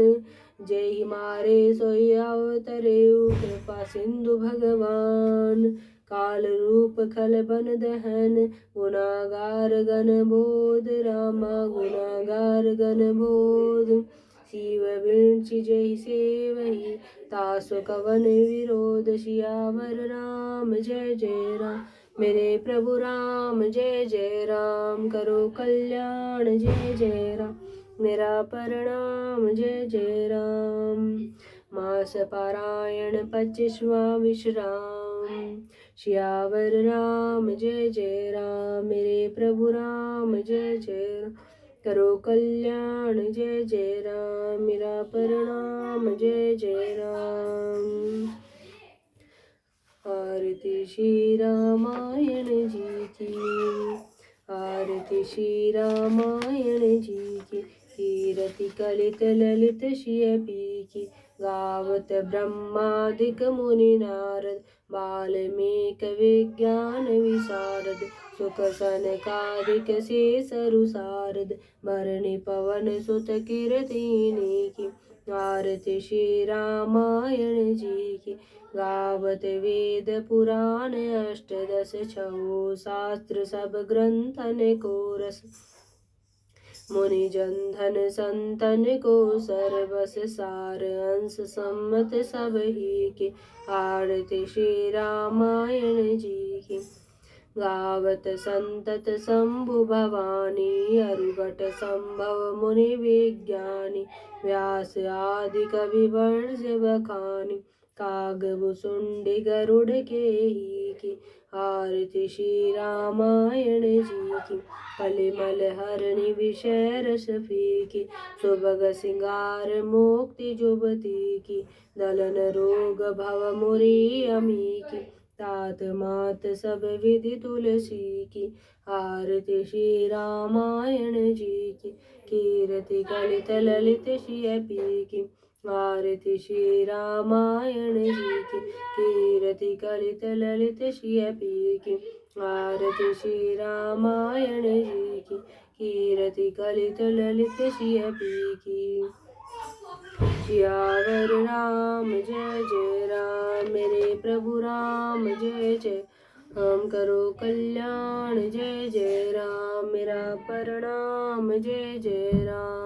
[SPEAKER 1] जय ही मारे सोई अवतरे कृपा सिंधु भगवान। काल रूप खल बन दहन, गुनागार गण बोध, रामा गुनागार गण बोध। शिव विंची जय सेवही, तासु कवन विरोध। सियावर राम जय जय राम, मेरे प्रभु राम जय जय राम। करो कल्याण जय जय राम, मेरा प्रणाम जय जय राम। मास पारायण 25वां विश्राम। सियावर राम जय जय राम, मेरे प्रभु राम जय जय राम। करो कल्याण जय जय राम, मेरा प्रणाम जय जय राम। आरती श्री रामायण जी की, आरती श्री रामायण जी की। कीरति कलित ललित शियपी की, गावत ब्रह्मादिक मुनि नारद। वाल्मीकि विज्ञान विशारद, सुख सनकादिक शेषरु सारद। भरणी पवन सुत कीरतिनी की, आरती श्री रामायण जी की। गावत वेद पुराण अष्टदश छऊ, शास्त्र सब ग्रंथन को रस। मुनि जन धन संतन को सर्वस सार, अंश सम्मत सब ही की। आरती श्री रामायण जी की। गावत संतत शंभु भवानी, अरुगट संभव मुनि विज्ञानी। व्यास आदि कवि वर्ज बखानी, कागभु सुंडी गरुड़ के ही की। आरती श्री रामायण जी की। कलिमल हरणी विषय रस फीकी, सुभग सिंगार मुक्ति जुबती की। दलन रोग भव मुरी अमी की, तात मात सब विधि तुलसी की। आरती श्री रामायण जी की। कीरति कलित ललित शियपी की, आरती श्री रामायण जी की। कीरति कलित ललित शियपी की, आरती श्री रामायण जी की। कीरति कलित ललित शियपी की। सियावर राम जय जय राम, मेरे प्रभु राम जय जय राम। करो कल्याण जय जय राम, मेरा प्रणाम जय जय राम।